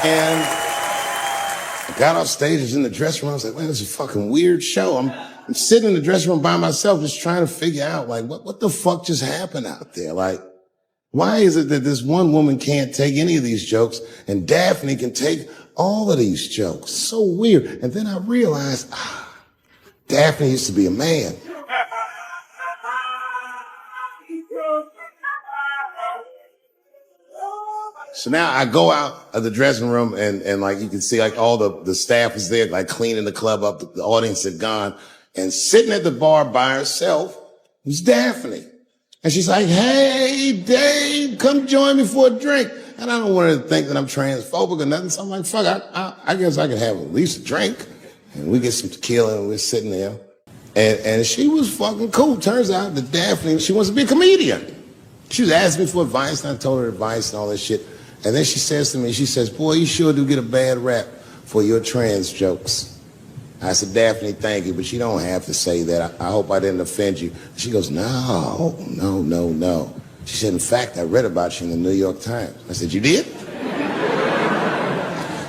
And I got off stage, I was in the dressing room. I was like, man, this is a fucking weird show. I'm sitting in the dressing room by myself, just trying to figure out, what the fuck just happened out there? Why is it that this one woman can't take any of these jokes and Daphne can take all of these jokes. So weird. And then I realized, Daphne used to be a man. So now I go out of the dressing room and like you can see like all the staff was there, like cleaning the club up. The audience had gone. And sitting at the bar by herself was Daphne. And she's like, hey, Dave, come join me for a drink. And I don't want her to think that I'm transphobic or nothing. So I'm like, fuck, I guess I can have at least a drink. And we get some tequila and we're sitting there. And she was fucking cool. Turns out that Daphne, she wants to be a comedian. She was asking me for advice and I told her advice and all that shit. And then she says to me, she says, boy, you sure do get a bad rap for your trans jokes. I said, Daphne, thank you, but you don't have to say that. I hope I didn't offend you. She goes, no. She said, in fact, I read about you in the New York Times. I said, you did?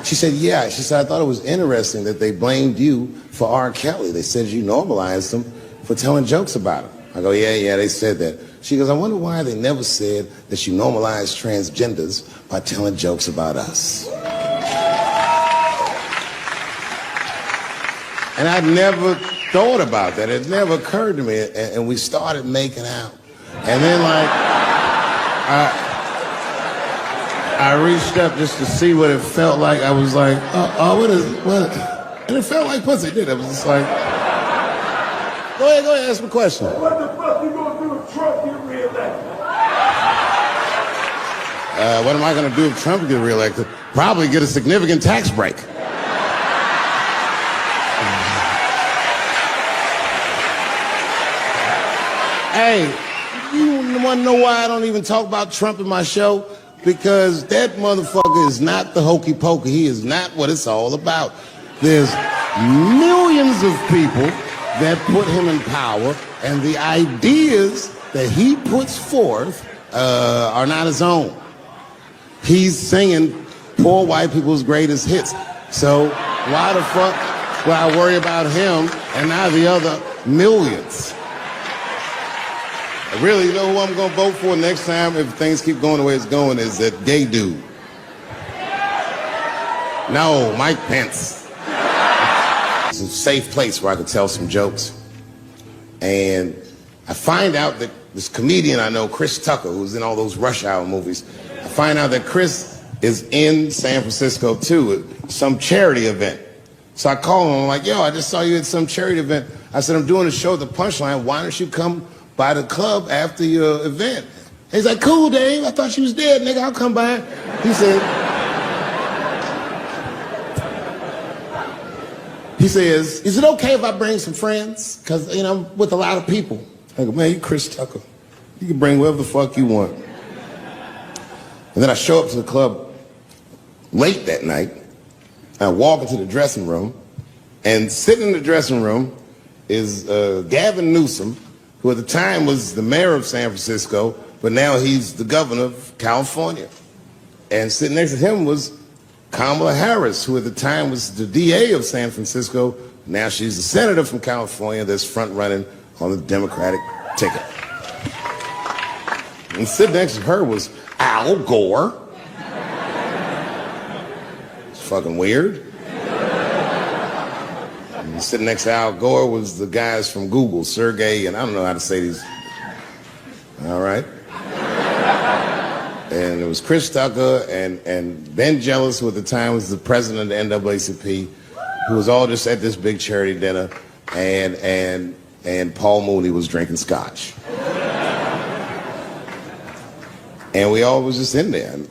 She said, yeah. She said, I thought it was interesting that they blamed you for R. Kelly. They said you normalized him for telling jokes about him. I go, yeah, they said that. She goes, I wonder why they never said that you normalized transgenders by telling jokes about us. And I'd never thought about that. It never occurred to me. And we started making out. And then like, I reached up just to see what it felt like. I was like, what? And it felt like pussy, did it? It was just like, go ahead, ask me a question. What the fuck you gonna do if Trump get reelected? What am I gonna do if Trump get reelected? Probably get a significant tax break. Hey, you want to know why I don't even talk about Trump in my show? Because that motherfucker is not the hokey pokey. He is not what it's all about. There's millions of people that put him in power, and the ideas that he puts forth are not his own. He's singing poor white people's greatest hits. So why the fuck would I worry about him and not the other millions? Really, you know who I'm gonna vote for next time if things keep going the way it's going is that gay dude. No, Mike Pence. It's a safe place where I could tell some jokes. And I find out that this comedian I know, Chris Tucker, who's in all those Rush Hour movies, I find out that Chris is in San Francisco too at some charity event. So I call him, I'm like, yo, I just saw you at some charity event. I said, I'm doing a show at the Punchline. Why don't you come by the club after your event? He's like, cool, Dave. I thought you was dead, nigga. I'll come by. He says, is it okay if I bring some friends? Because, you know, I'm with a lot of people. I go, man, you Chris Tucker. You can bring whoever the fuck you want. And then I show up to the club late that night. I walk into the dressing room, and sitting in the dressing room is Gavin Newsom, who at the time was the mayor of San Francisco, but now he's the governor of California. And sitting next to him was Kamala Harris, who at the time was the DA of San Francisco. Now she's the senator from California that's front-running on the Democratic ticket. And sitting next to her was Al Gore. It's fucking weird. And sitting next to Al Gore was the guys from Google, Sergey, and I don't know how to say these. All right. And it was Chris Tucker and Ben Jealous, who at the time was the president of the NAACP, who was all just at this big charity dinner, and Paul Mooney was drinking scotch. And we all was just in there. And,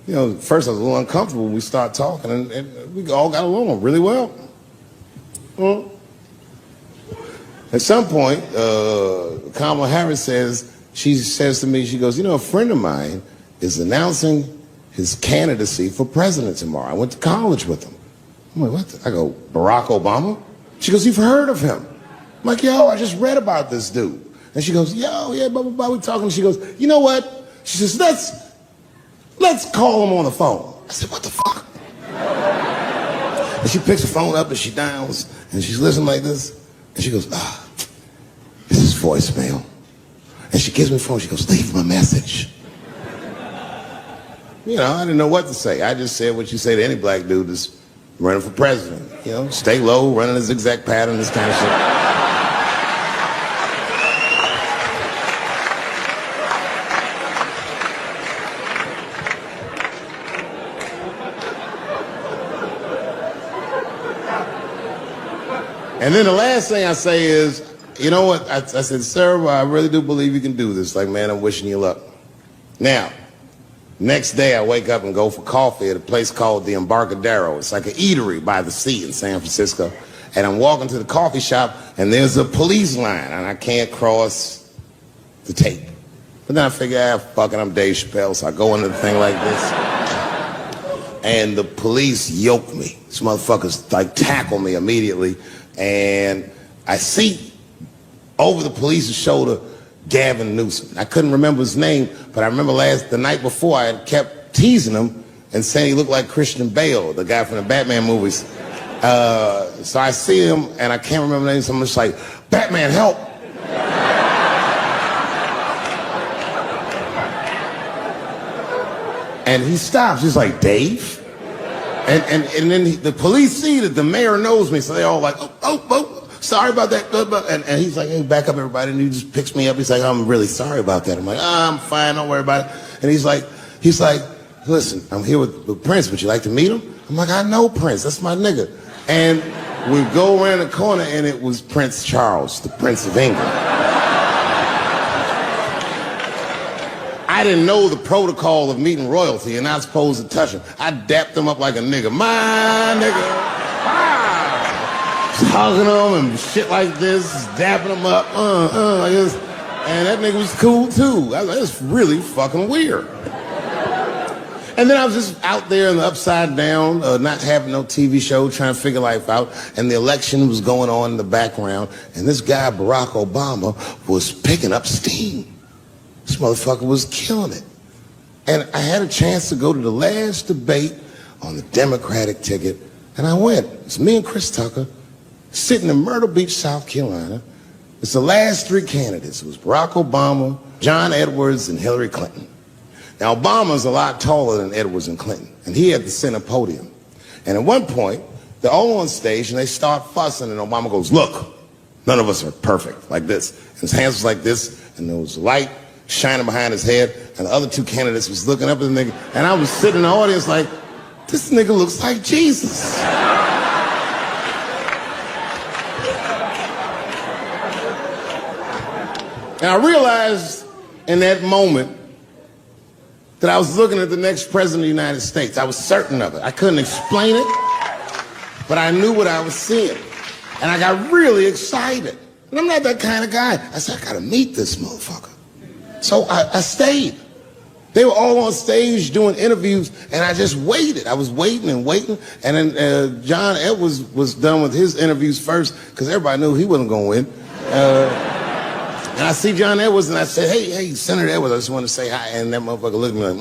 you know, first I was a little uncomfortable when we started talking, and we all got along really well. Well, at some point, Kamala Harris she says to me, she goes, you know, a friend of mine is announcing his candidacy for president tomorrow. I went to college with him. I'm like, what? I go, Barack Obama? She goes, you've heard of him? I'm like, yo, I just read about this dude. And she goes, yo, yeah, blah, blah, blah, we're talking. She goes, you know what? She says, let's call him on the phone. I said, what the fuck? And she picks the phone up and she dials and she's listening like this. And she goes, this is voicemail. And she gives me the phone. She goes, leave him a message. I didn't know what to say. I just said what you say to any black dude that's running for president. Stay low, running a zigzag pattern, this kind of shit. And then the last thing I say is, you know what? I said, sir, I really do believe you can do this. Like, man, I'm wishing you luck. Now, next day I wake up and go for coffee at a place called the Embarcadero. It's like an eatery by the sea in San Francisco. And I'm walking to the coffee shop, and there's a police line, and I can't cross the tape. But then I figure, fuck it, I'm Dave Chappelle, so I go into the thing like this. And the police yoke me. These motherfuckers, like, tackle me immediately. And I see over the police's shoulder Gavin Newsom. I couldn't remember his name, but I remember the night before I had kept teasing him and saying he looked like Christian Bale, the guy from the Batman movies. So I see him and I can't remember the name, so I'm just like, Batman, help! And he stops, he's like, Dave? And then the police see that the mayor knows me, so they all like, oh, sorry about that. And he's like, hey, back up, everybody. And he just picks me up. He's like, I'm really sorry about that. I'm like, I'm fine, don't worry about it. And he's like, listen, I'm here with Prince. Would you like to meet him? I'm like, I know Prince. That's my nigga. And we go around the corner, and it was Prince Charles, the Prince of England. I didn't know the protocol of meeting royalty. You're not supposed to touch him. I dapped him up like a nigga. My nigga. Just hugging him and shit like this, dapping him up. Like this. And that nigga was cool too. That was really fucking weird. And then I was just out there in the upside down, not having no TV show, trying to figure life out. And the election was going on in the background. And this guy, Barack Obama, was picking up steam. This motherfucker was killing it. And I had a chance to go to the last debate on the Democratic ticket, and I went. It's me and Chris Tucker sitting in Myrtle Beach, South Carolina. It's the last three candidates. It was Barack Obama, John Edwards, and Hillary Clinton. Now, Obama's a lot taller than Edwards and Clinton, and he had the center podium. And at one point, they're all on stage, and they start fussing, and Obama goes, look, none of us are perfect, like this. And his hands was like this, and there was light shining behind his head, and the other two candidates was looking up at the nigga, and I was sitting in the audience like, this nigga looks like Jesus. And I realized in that moment that I was looking at the next president of the United States. I was certain of it. I couldn't explain it, but I knew what I was seeing. And I got really excited. And I'm not that kind of guy. I said, I gotta meet this motherfucker. So I stayed. They were all on stage doing interviews, and I just waited. I was waiting and waiting, and then John Edwards was done with his interviews first, because everybody knew he wasn't going to win. And I see John Edwards, and I said, hey, Senator Edwards, I just want to say hi. And that motherfucker looked at me like,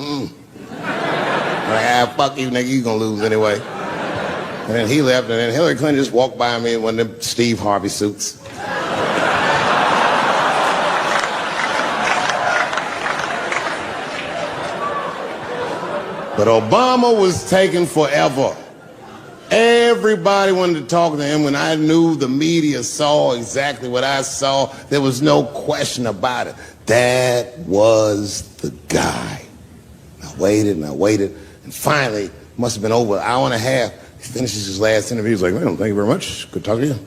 I'm like, fuck you, nigga, you gonna lose anyway. And then he left, and then Hillary Clinton just walked by me in one of them Steve Harvey suits. But Obama was taking forever. Everybody wanted to talk to him. When I knew the media saw exactly what I saw, there was no question about it. That was the guy. I waited, and finally, must have been over an hour and a half, he finishes his last interview. He's like, well, thank you very much. Good talking to you.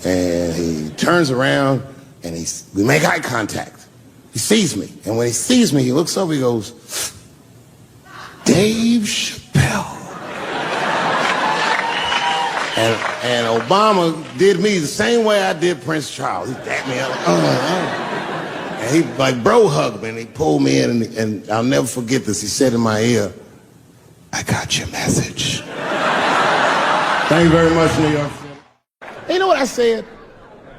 And he turns around, and we make eye contact. He sees me, and when he sees me, he looks over, he goes, Dave Chappelle. And Obama did me the same way I did Prince Charles. He dapped me up, and he like bro hugged me, and he pulled me in, and I'll never forget this. He said in my ear, I got your message. Thank you very much, New York City. And you know what I said?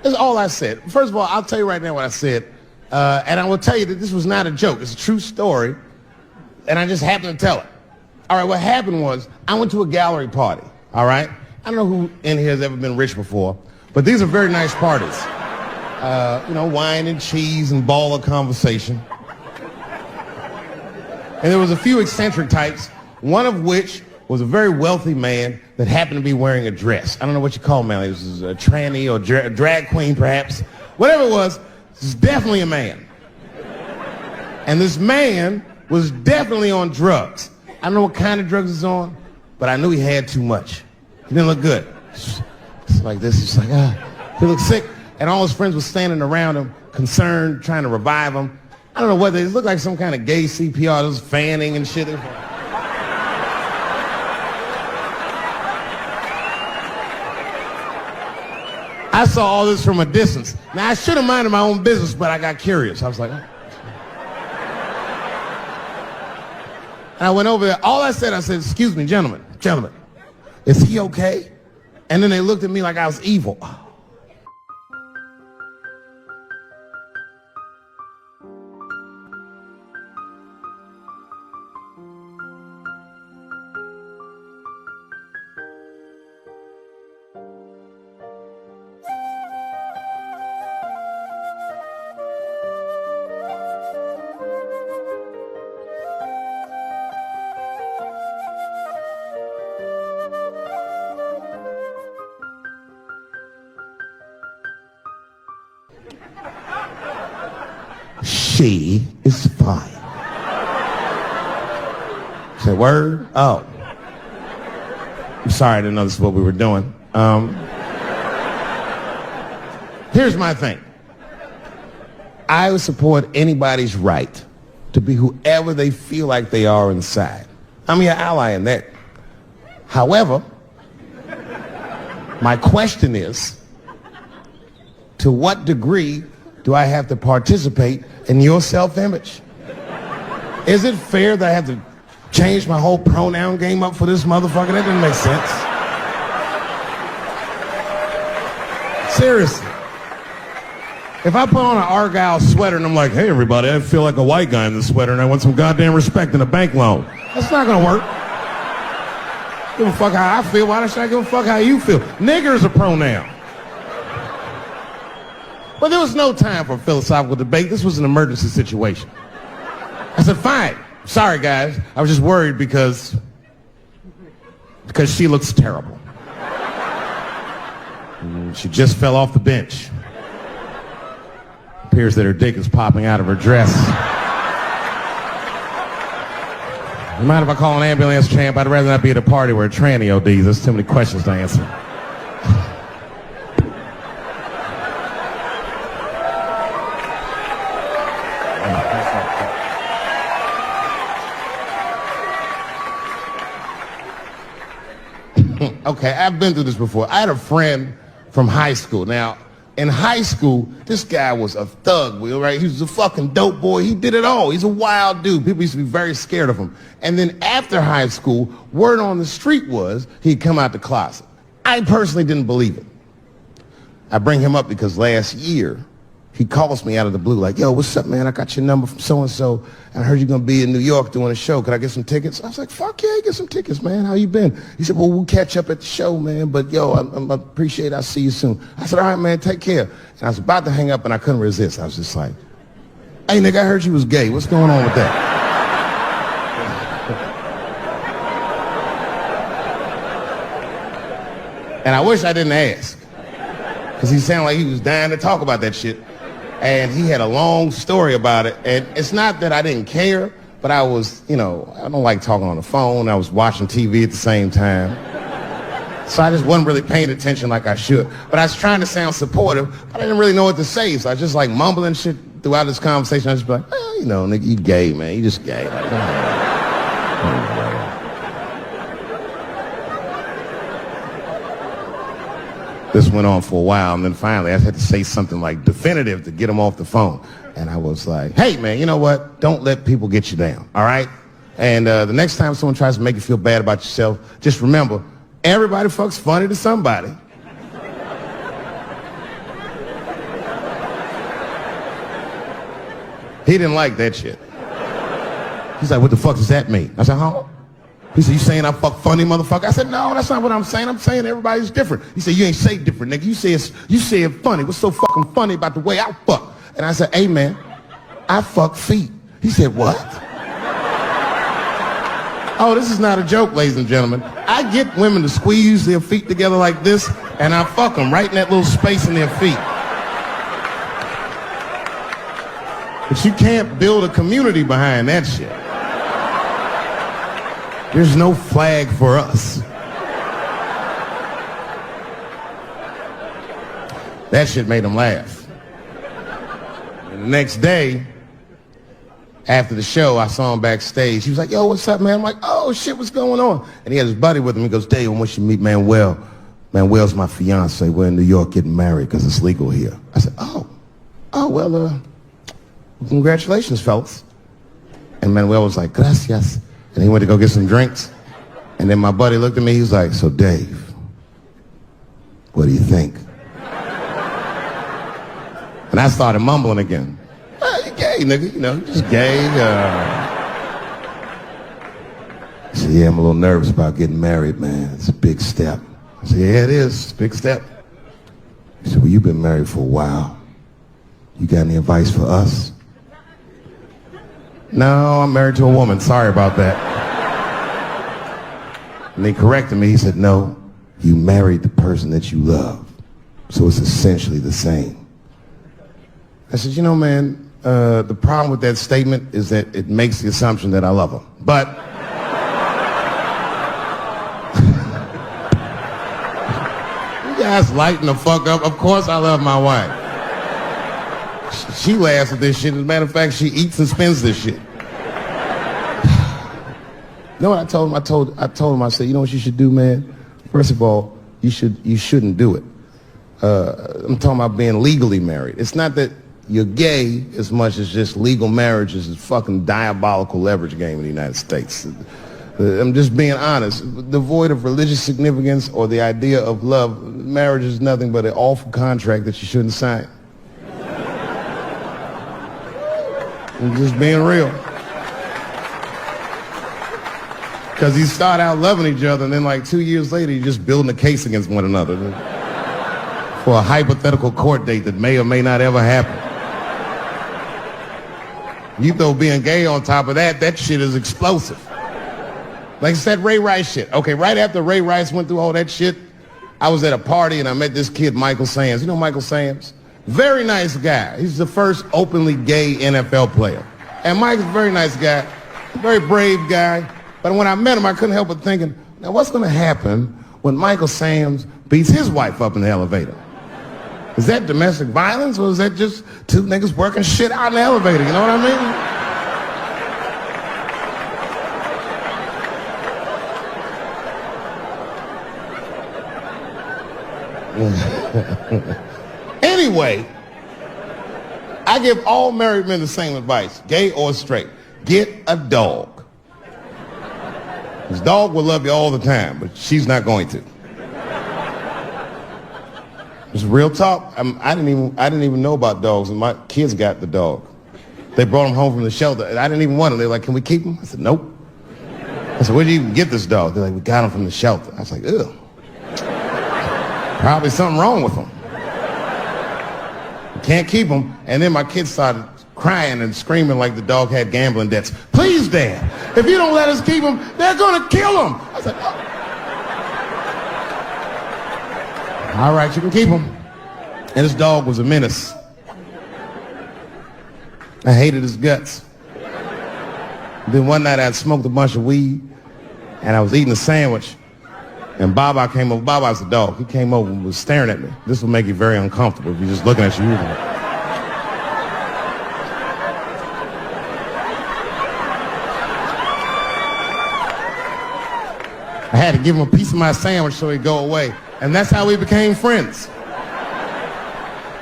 That's all I said. First of all, I'll tell you right now what I said. And I will tell you that this was not a joke. It's a true story. And I just happened to tell it. All right, what happened was I went to a gallery party, all right? I don't know who in here has ever been rich before, but these are very nice parties. Wine and cheese and ball of conversation. And there was a few eccentric types, one of which was a very wealthy man that happened to be wearing a dress. I don't know what you call him, this is a tranny or drag queen perhaps. Whatever it was, this is definitely a man. And this man was definitely on drugs. I don't know what kind of drugs he's on, but I knew he had too much. He didn't look good. It's like this, he's like, he looked sick. And all his friends were standing around him, concerned, trying to revive him. I don't know whether it looked like some kind of gay CPR. There was fanning and shit. I saw all this from a distance. Now, I should have minded my own business, but I got curious. I was like, oh. And I went over there. All I said, excuse me, gentlemen, is he okay? And then they looked at me like I was evil. She is fine. Say word? Oh. I'm sorry, I didn't know this is what we were doing. Here's my thing. I would support anybody's right to be whoever they feel like they are inside. I'm your ally in that. However, my question is, to what degree do I have to participate in your self-image? Is it fair that I have to change my whole pronoun game up for this motherfucker? That didn't make sense. Seriously. If I put on an Argyle sweater and I'm like, hey everybody, I feel like a white guy in this sweater and I want some goddamn respect and a bank loan. That's not gonna work. Give a fuck how I feel. Why should I give a fuck how you feel? Nigger is a pronoun. But there was no time for philosophical debate. This was an emergency situation. I said, fine. Sorry, guys. I was just worried because she looks terrible. She just fell off the bench. Appears that her dick is popping out of her dress. You mind if I call an ambulance, champ? I'd rather not be at a party where a tranny ODs. There's too many questions to answer. Okay, I've been through this before. I had a friend from high school. Now, in high school, this guy was a thug, Will, right? He was a fucking dope boy. He did it all. He's a wild dude. People used to be very scared of him. And then after high school, word on the street was he'd come out the closet. I personally didn't believe it. I bring him up because last year, he calls me out of the blue like, yo, what's up, man? I got your number from so-and-so, and I heard you're going to be in New York doing a show. Could I get some tickets? I was like, fuck yeah, get some tickets, man. How you been? He said, well, we'll catch up at the show, man, but yo, I appreciate it. I'll see you soon. I said, all right, man, take care. And I was about to hang up, and I couldn't resist. I was just like, hey, nigga, I heard you was gay. What's going on with that? And I wish I didn't ask, because he sounded like he was dying to talk about that shit. And he had a long story about it. And it's not that I didn't care, but I was, I don't like talking on the phone. I was watching TV at the same time. So I just wasn't really paying attention like I should. But I was trying to sound supportive, but I didn't really know what to say. So I was just like mumbling shit throughout this conversation. I was just like, nigga, you gay, man. You just gay. This went on for a while, and then finally I had to say something like definitive to get him off the phone. And I was like, hey, man, you know what? Don't let people get you down, all right? And the next time someone tries to make you feel bad about yourself, just remember, everybody fucks funny to somebody. He didn't like that shit. He's like, what the fuck does that mean? I said, huh? He said, you saying I fuck funny, motherfucker? I said, no, that's not what I'm saying. I'm saying everybody's different. He said, you ain't say different, nigga. You say it funny. What's so fucking funny about the way I fuck? And I said, hey, man, I fuck feet. He said, what? Oh, this is not a joke, ladies and gentlemen. I get women to squeeze their feet together like this, and I fuck them right in that little space in their feet. But you can't build a community behind that shit. There's no flag for us. That shit made them laugh. And the next day, after the show, I saw him backstage. He was like, yo, what's up, man? I'm like, oh, shit, what's going on? And he had his buddy with him. He goes, Dave, I want you to meet Manuel. Manuel's my fiance. We're in New York getting married because it's legal here. I said, well, congratulations, fellas. And Manuel was like, gracias. And he went to go get some drinks. And then my buddy looked at me. He was like, so, Dave, what do you think? And I started mumbling again. You gay, nigga, you know, just gay. He said, yeah, I'm a little nervous about getting married, man. It's a big step. I said, yeah, it is. It's a big step. He said, well, you've been married for a while. You got any advice for us? No, I'm married to a woman. Sorry about that. And he corrected me. He said, no, you married the person that you love. So it's essentially the same. I said, you know, man, the problem with that statement is that it makes the assumption that I love her. But you guys lighten the fuck up. Of course I love my wife. She laughs at this shit. As a matter of fact, she eats and spends this shit. You know what I told him? I told him, I said, you know what you should do, man? First of all, you shouldn't do it. I'm talking about being legally married. It's not that you're gay as much as just legal marriage is a fucking diabolical leverage game in the United States. I'm just being honest. Devoid of religious significance or the idea of love, marriage is nothing but an awful contract that you shouldn't sign. I'm just being real. Because you start out loving each other, and then like 2 years later, you're just building a case against one another for a hypothetical court date that may or may not ever happen. You throw being gay on top of that, that shit is explosive. Like I said, Ray Rice shit. Okay, right after Ray Rice went through all that shit, I was at a party and I met this kid, Michael Samms. You know Michael Samms? Very nice guy. He's the first openly gay NFL player. And Mike's a very nice guy, very brave guy. But when I met him, I couldn't help but thinking, now what's going to happen when Michael Samms beats his wife up in the elevator? Is that domestic violence, or is that just two niggas working shit out in the elevator? You know what I mean? Anyway, I give all married men the same advice, gay or straight. Get a dog. His dog will love you all the time, but she's not going to. It's real talk. I didn't even know about dogs, and my kids got the dog. They brought him home from the shelter, and I didn't even want him. They're like, can we keep him? I said, nope. I said, where'd you even get this dog? They're like, we got him from the shelter. I was like, ugh. Probably something wrong with him. Can't keep him. And then my kids started crying and screaming like the dog had gambling debts. Please, Dad, if you don't let us keep him, they're gonna kill him. I said, oh. All right, you can keep him. And this dog was a menace. I hated his guts. Then one night I'd smoked a bunch of weed and I was eating a sandwich and Baba came over. Baba's the dog. He came over and was staring at me. This will make you very uncomfortable if you're just looking at you. I had to give him a piece of my sandwich so he'd go away. And that's how we became friends.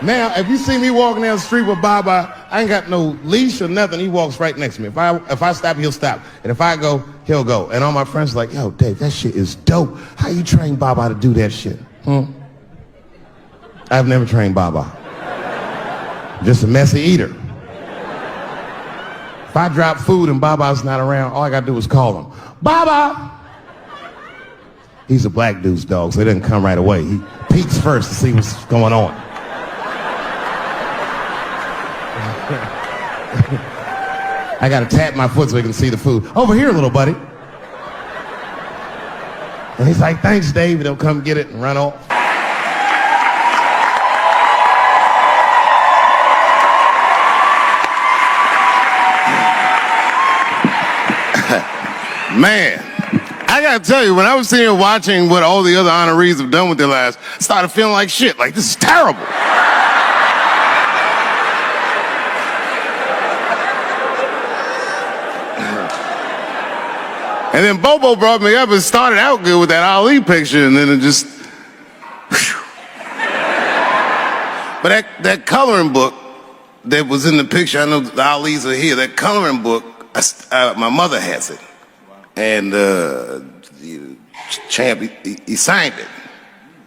Now, if you see me walking down the street with Baba, I ain't got no leash or nothing. He walks right next to me. If I stop, he'll stop. And if I go, he'll go. And all my friends are like, yo, Dave, that shit is dope. How you train Baba to do that shit? I've never trained Baba. Just a messy eater. If I drop food and Baba's not around, all I gotta do is call him. Baba! He's a black dude's dog, so he doesn't come right away. He peeks first to see what's going on. I gotta tap my foot so he can see the food. Over here, little buddy. And he's like, thanks, Dave. They'll come get it and run off. Man, I gotta tell you, when I was sitting here watching what all the other honorees have done with their lives, I started feeling like shit. Like, this is terrible. And then Bobo brought me up and started out good with that Ali picture, and then it just... But that coloring book that was in the picture, I know the Ali's are here, that coloring book, my mother has it. And Champ, he signed it.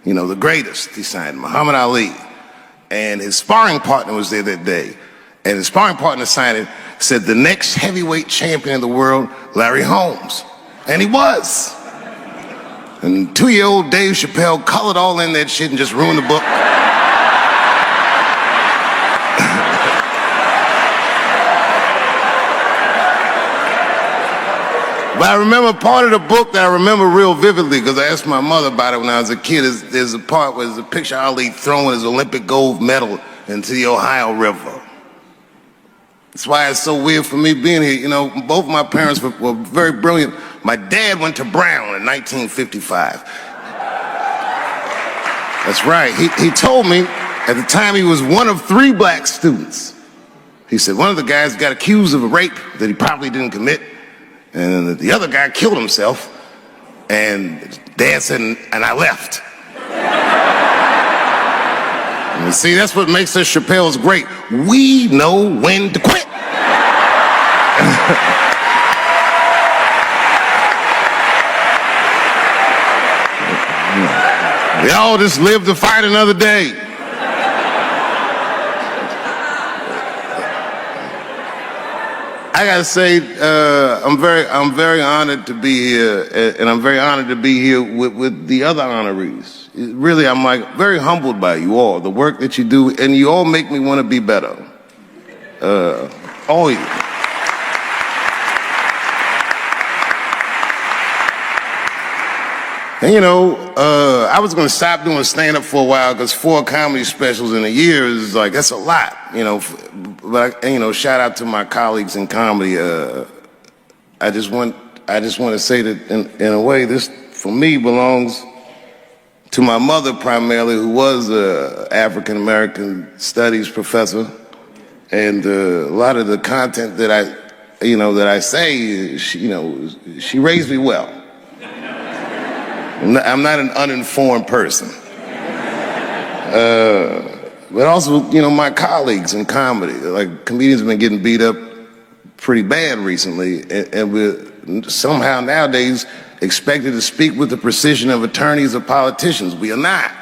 You know, the greatest, he signed it, Muhammad Ali. And his sparring partner was there that day. And his sparring partner signed it, said the next heavyweight champion of the world, Larry Holmes. And he was. And 2-year-old Dave Chappelle colored all in that shit and just ruined the book. But I remember part of the book that I remember real vividly, because I asked my mother about it when I was a kid. There's a part where there's a picture of Ali throwing his Olympic gold medal into the Ohio River. That's why it's so weird for me being here. You know, both my parents were very brilliant. My dad went to Brown in 1955. That's right. He told me at the time he was one of 3 black students. He said one of the guys got accused of a rape that he probably didn't commit, and the other guy killed himself, and Dad said, and I left. And see, that's what makes us Chappelle's great. We know when to quit. We all just live to fight another day. I gotta say, I'm very honored to be here, and I'm very honored to be here with the other honorees. Really, I'm like very humbled by you all, the work that you do, and you all make me want to be better. All of you. And you know, I was gonna stop doing stand-up for a while because 4 comedy specials in a year is like, that's a lot, you know. But you know, shout out to my colleagues in comedy. I just want to say that in a way, this for me belongs to my mother primarily, who was an African American studies professor, and a lot of the content that I say, she raised me well. I'm not an uninformed person. But also, you know, my colleagues in comedy, like comedians have been getting beat up pretty bad recently, and we're somehow nowadays expected to speak with the precision of attorneys or politicians. We are not.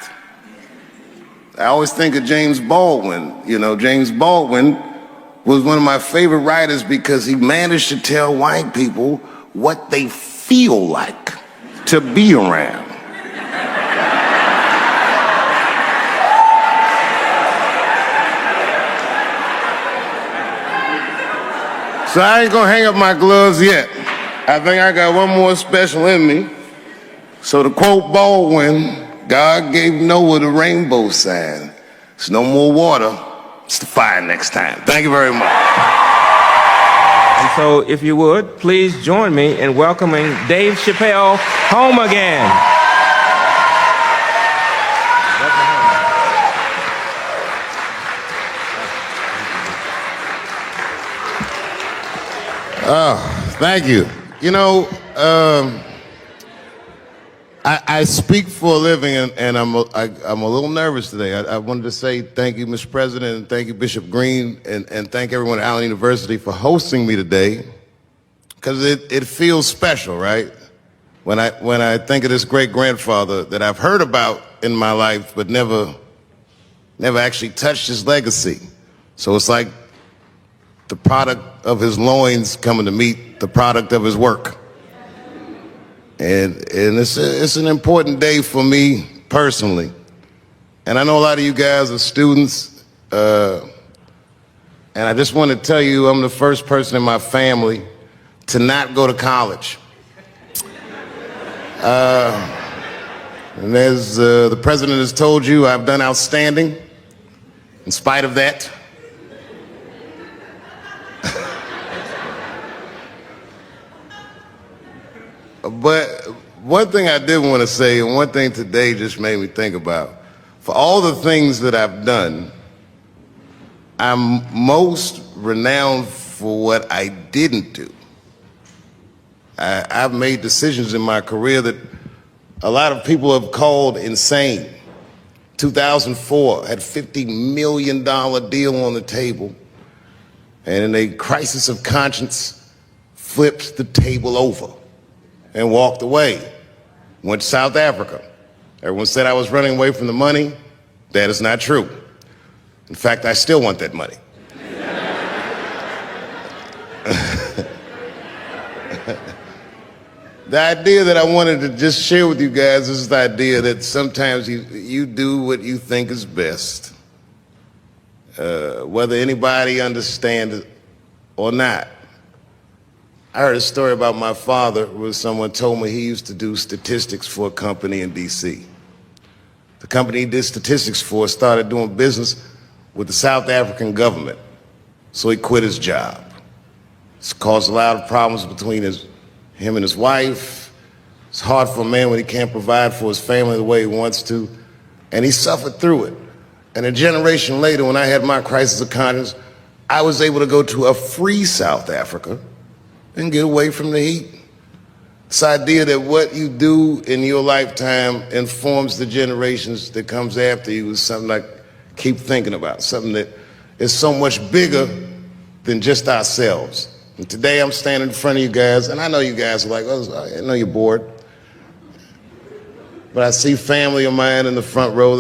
I always think of James Baldwin. You know, James Baldwin was one of my favorite writers because he managed to tell white people what they feel like to be around. So I ain't gonna hang up my gloves yet. I think I got one more special in me. So to quote Baldwin, God gave Noah the rainbow sign. It's no more water, it's the fire next time. Thank you very much. And so if you would, please join me in welcoming Dave Chappelle home again. Oh, thank you. You know, I speak for a living, and I'm a little nervous today. I wanted to say thank you, Mr. President, and thank you, Bishop Green, and thank everyone at Allen University for hosting me today, because it feels special, right? When I think of this great grandfather that I've heard about in my life, but never actually touched his legacy. So it's like the product of his loins coming to meet the product of his work. And it's an important day for me personally. And I know a lot of you guys are students, and I just want to tell you I'm the first person in my family to not go to college. And as the president has told you, I've done outstanding in spite of that. But one thing I did want to say, and one thing today just made me think about, for all the things that I've done, I'm most renowned for what I didn't do. I've made decisions in my career that a lot of people have called insane. 2004, had a $50 million deal on the table, and in a crisis of conscience, flipped the table over and walked away. Went to South Africa. Everyone said I was running away from the money. That is not true. In fact, I still want that money. The idea that I wanted to just share with you guys is the idea that sometimes you do what you think is best, whether anybody understands it or not. I heard a story about my father where someone told me he used to do statistics for a company in D.C. The company he did statistics for started doing business with the South African government, so he quit his job. It's caused a lot of problems between him and his wife. It's hard for a man when he can't provide for his family the way he wants to, and he suffered through it. And a generation later, when I had my crisis of conscience, I was able to go to a free South Africa and get away from the heat. This idea that what you do in your lifetime informs the generations that comes after you is something I keep thinking about, something that is so much bigger than just ourselves. And today I'm standing in front of you guys, and I know you guys are like, oh, I know you're bored. But I see family of mine in the front row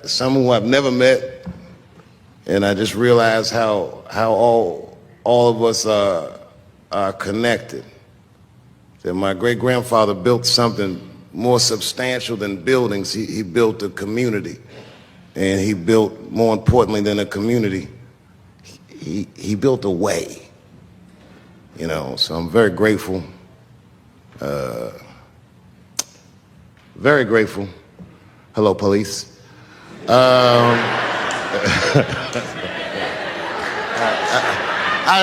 some who I've never met, and I just realize how all of us are connected. That my great-grandfather built something more substantial than buildings. He built a community, and he built, more importantly than a community, he built a way. You know, so I'm very grateful. Very grateful. Hello, police. I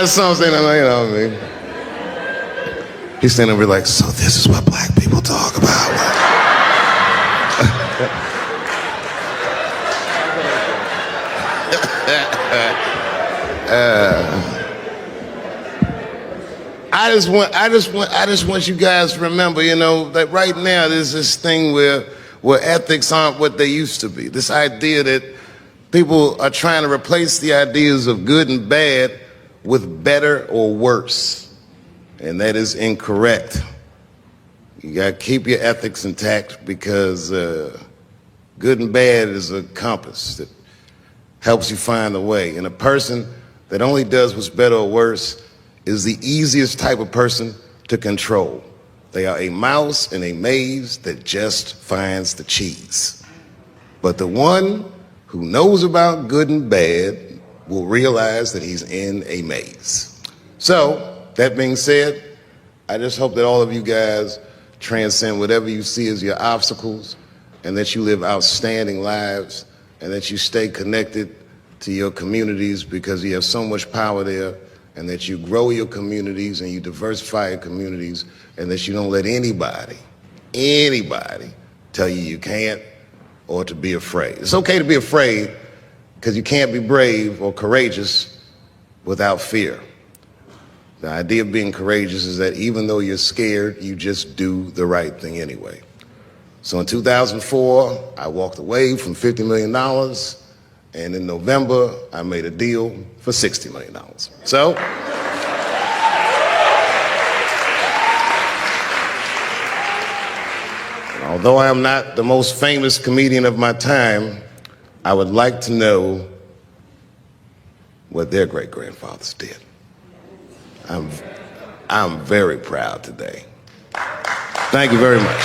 just saw him saying, you know what I mean? He's standing over like, so this is what black people talk about. I just want you guys to remember, you know, that right now there's this thing where ethics aren't what they used to be. This idea that people are trying to replace the ideas of good and bad with better or worse. And that is incorrect. You got to keep your ethics intact because good and bad is a compass that helps you find the way. And a person that only does what's better or worse is the easiest type of person to control. They are a mouse in a maze that just finds the cheese. But the one who knows about good and bad will realize that he's in a maze. So, that being said, I just hope that all of you guys transcend whatever you see as your obstacles and that you live outstanding lives and that you stay connected to your communities because you have so much power there, and that you grow your communities and you diversify your communities, and that you don't let anybody tell you you can't or to be afraid. It's okay to be afraid because you can't be brave or courageous without fear. The idea of being courageous is that even though you're scared, you just do the right thing anyway. So in 2004, I walked away from $50 million, and in November, I made a deal for $60 million. So, although I am not the most famous comedian of my time, I would like to know what their great-grandfathers did. I'm very proud today. Thank you very much.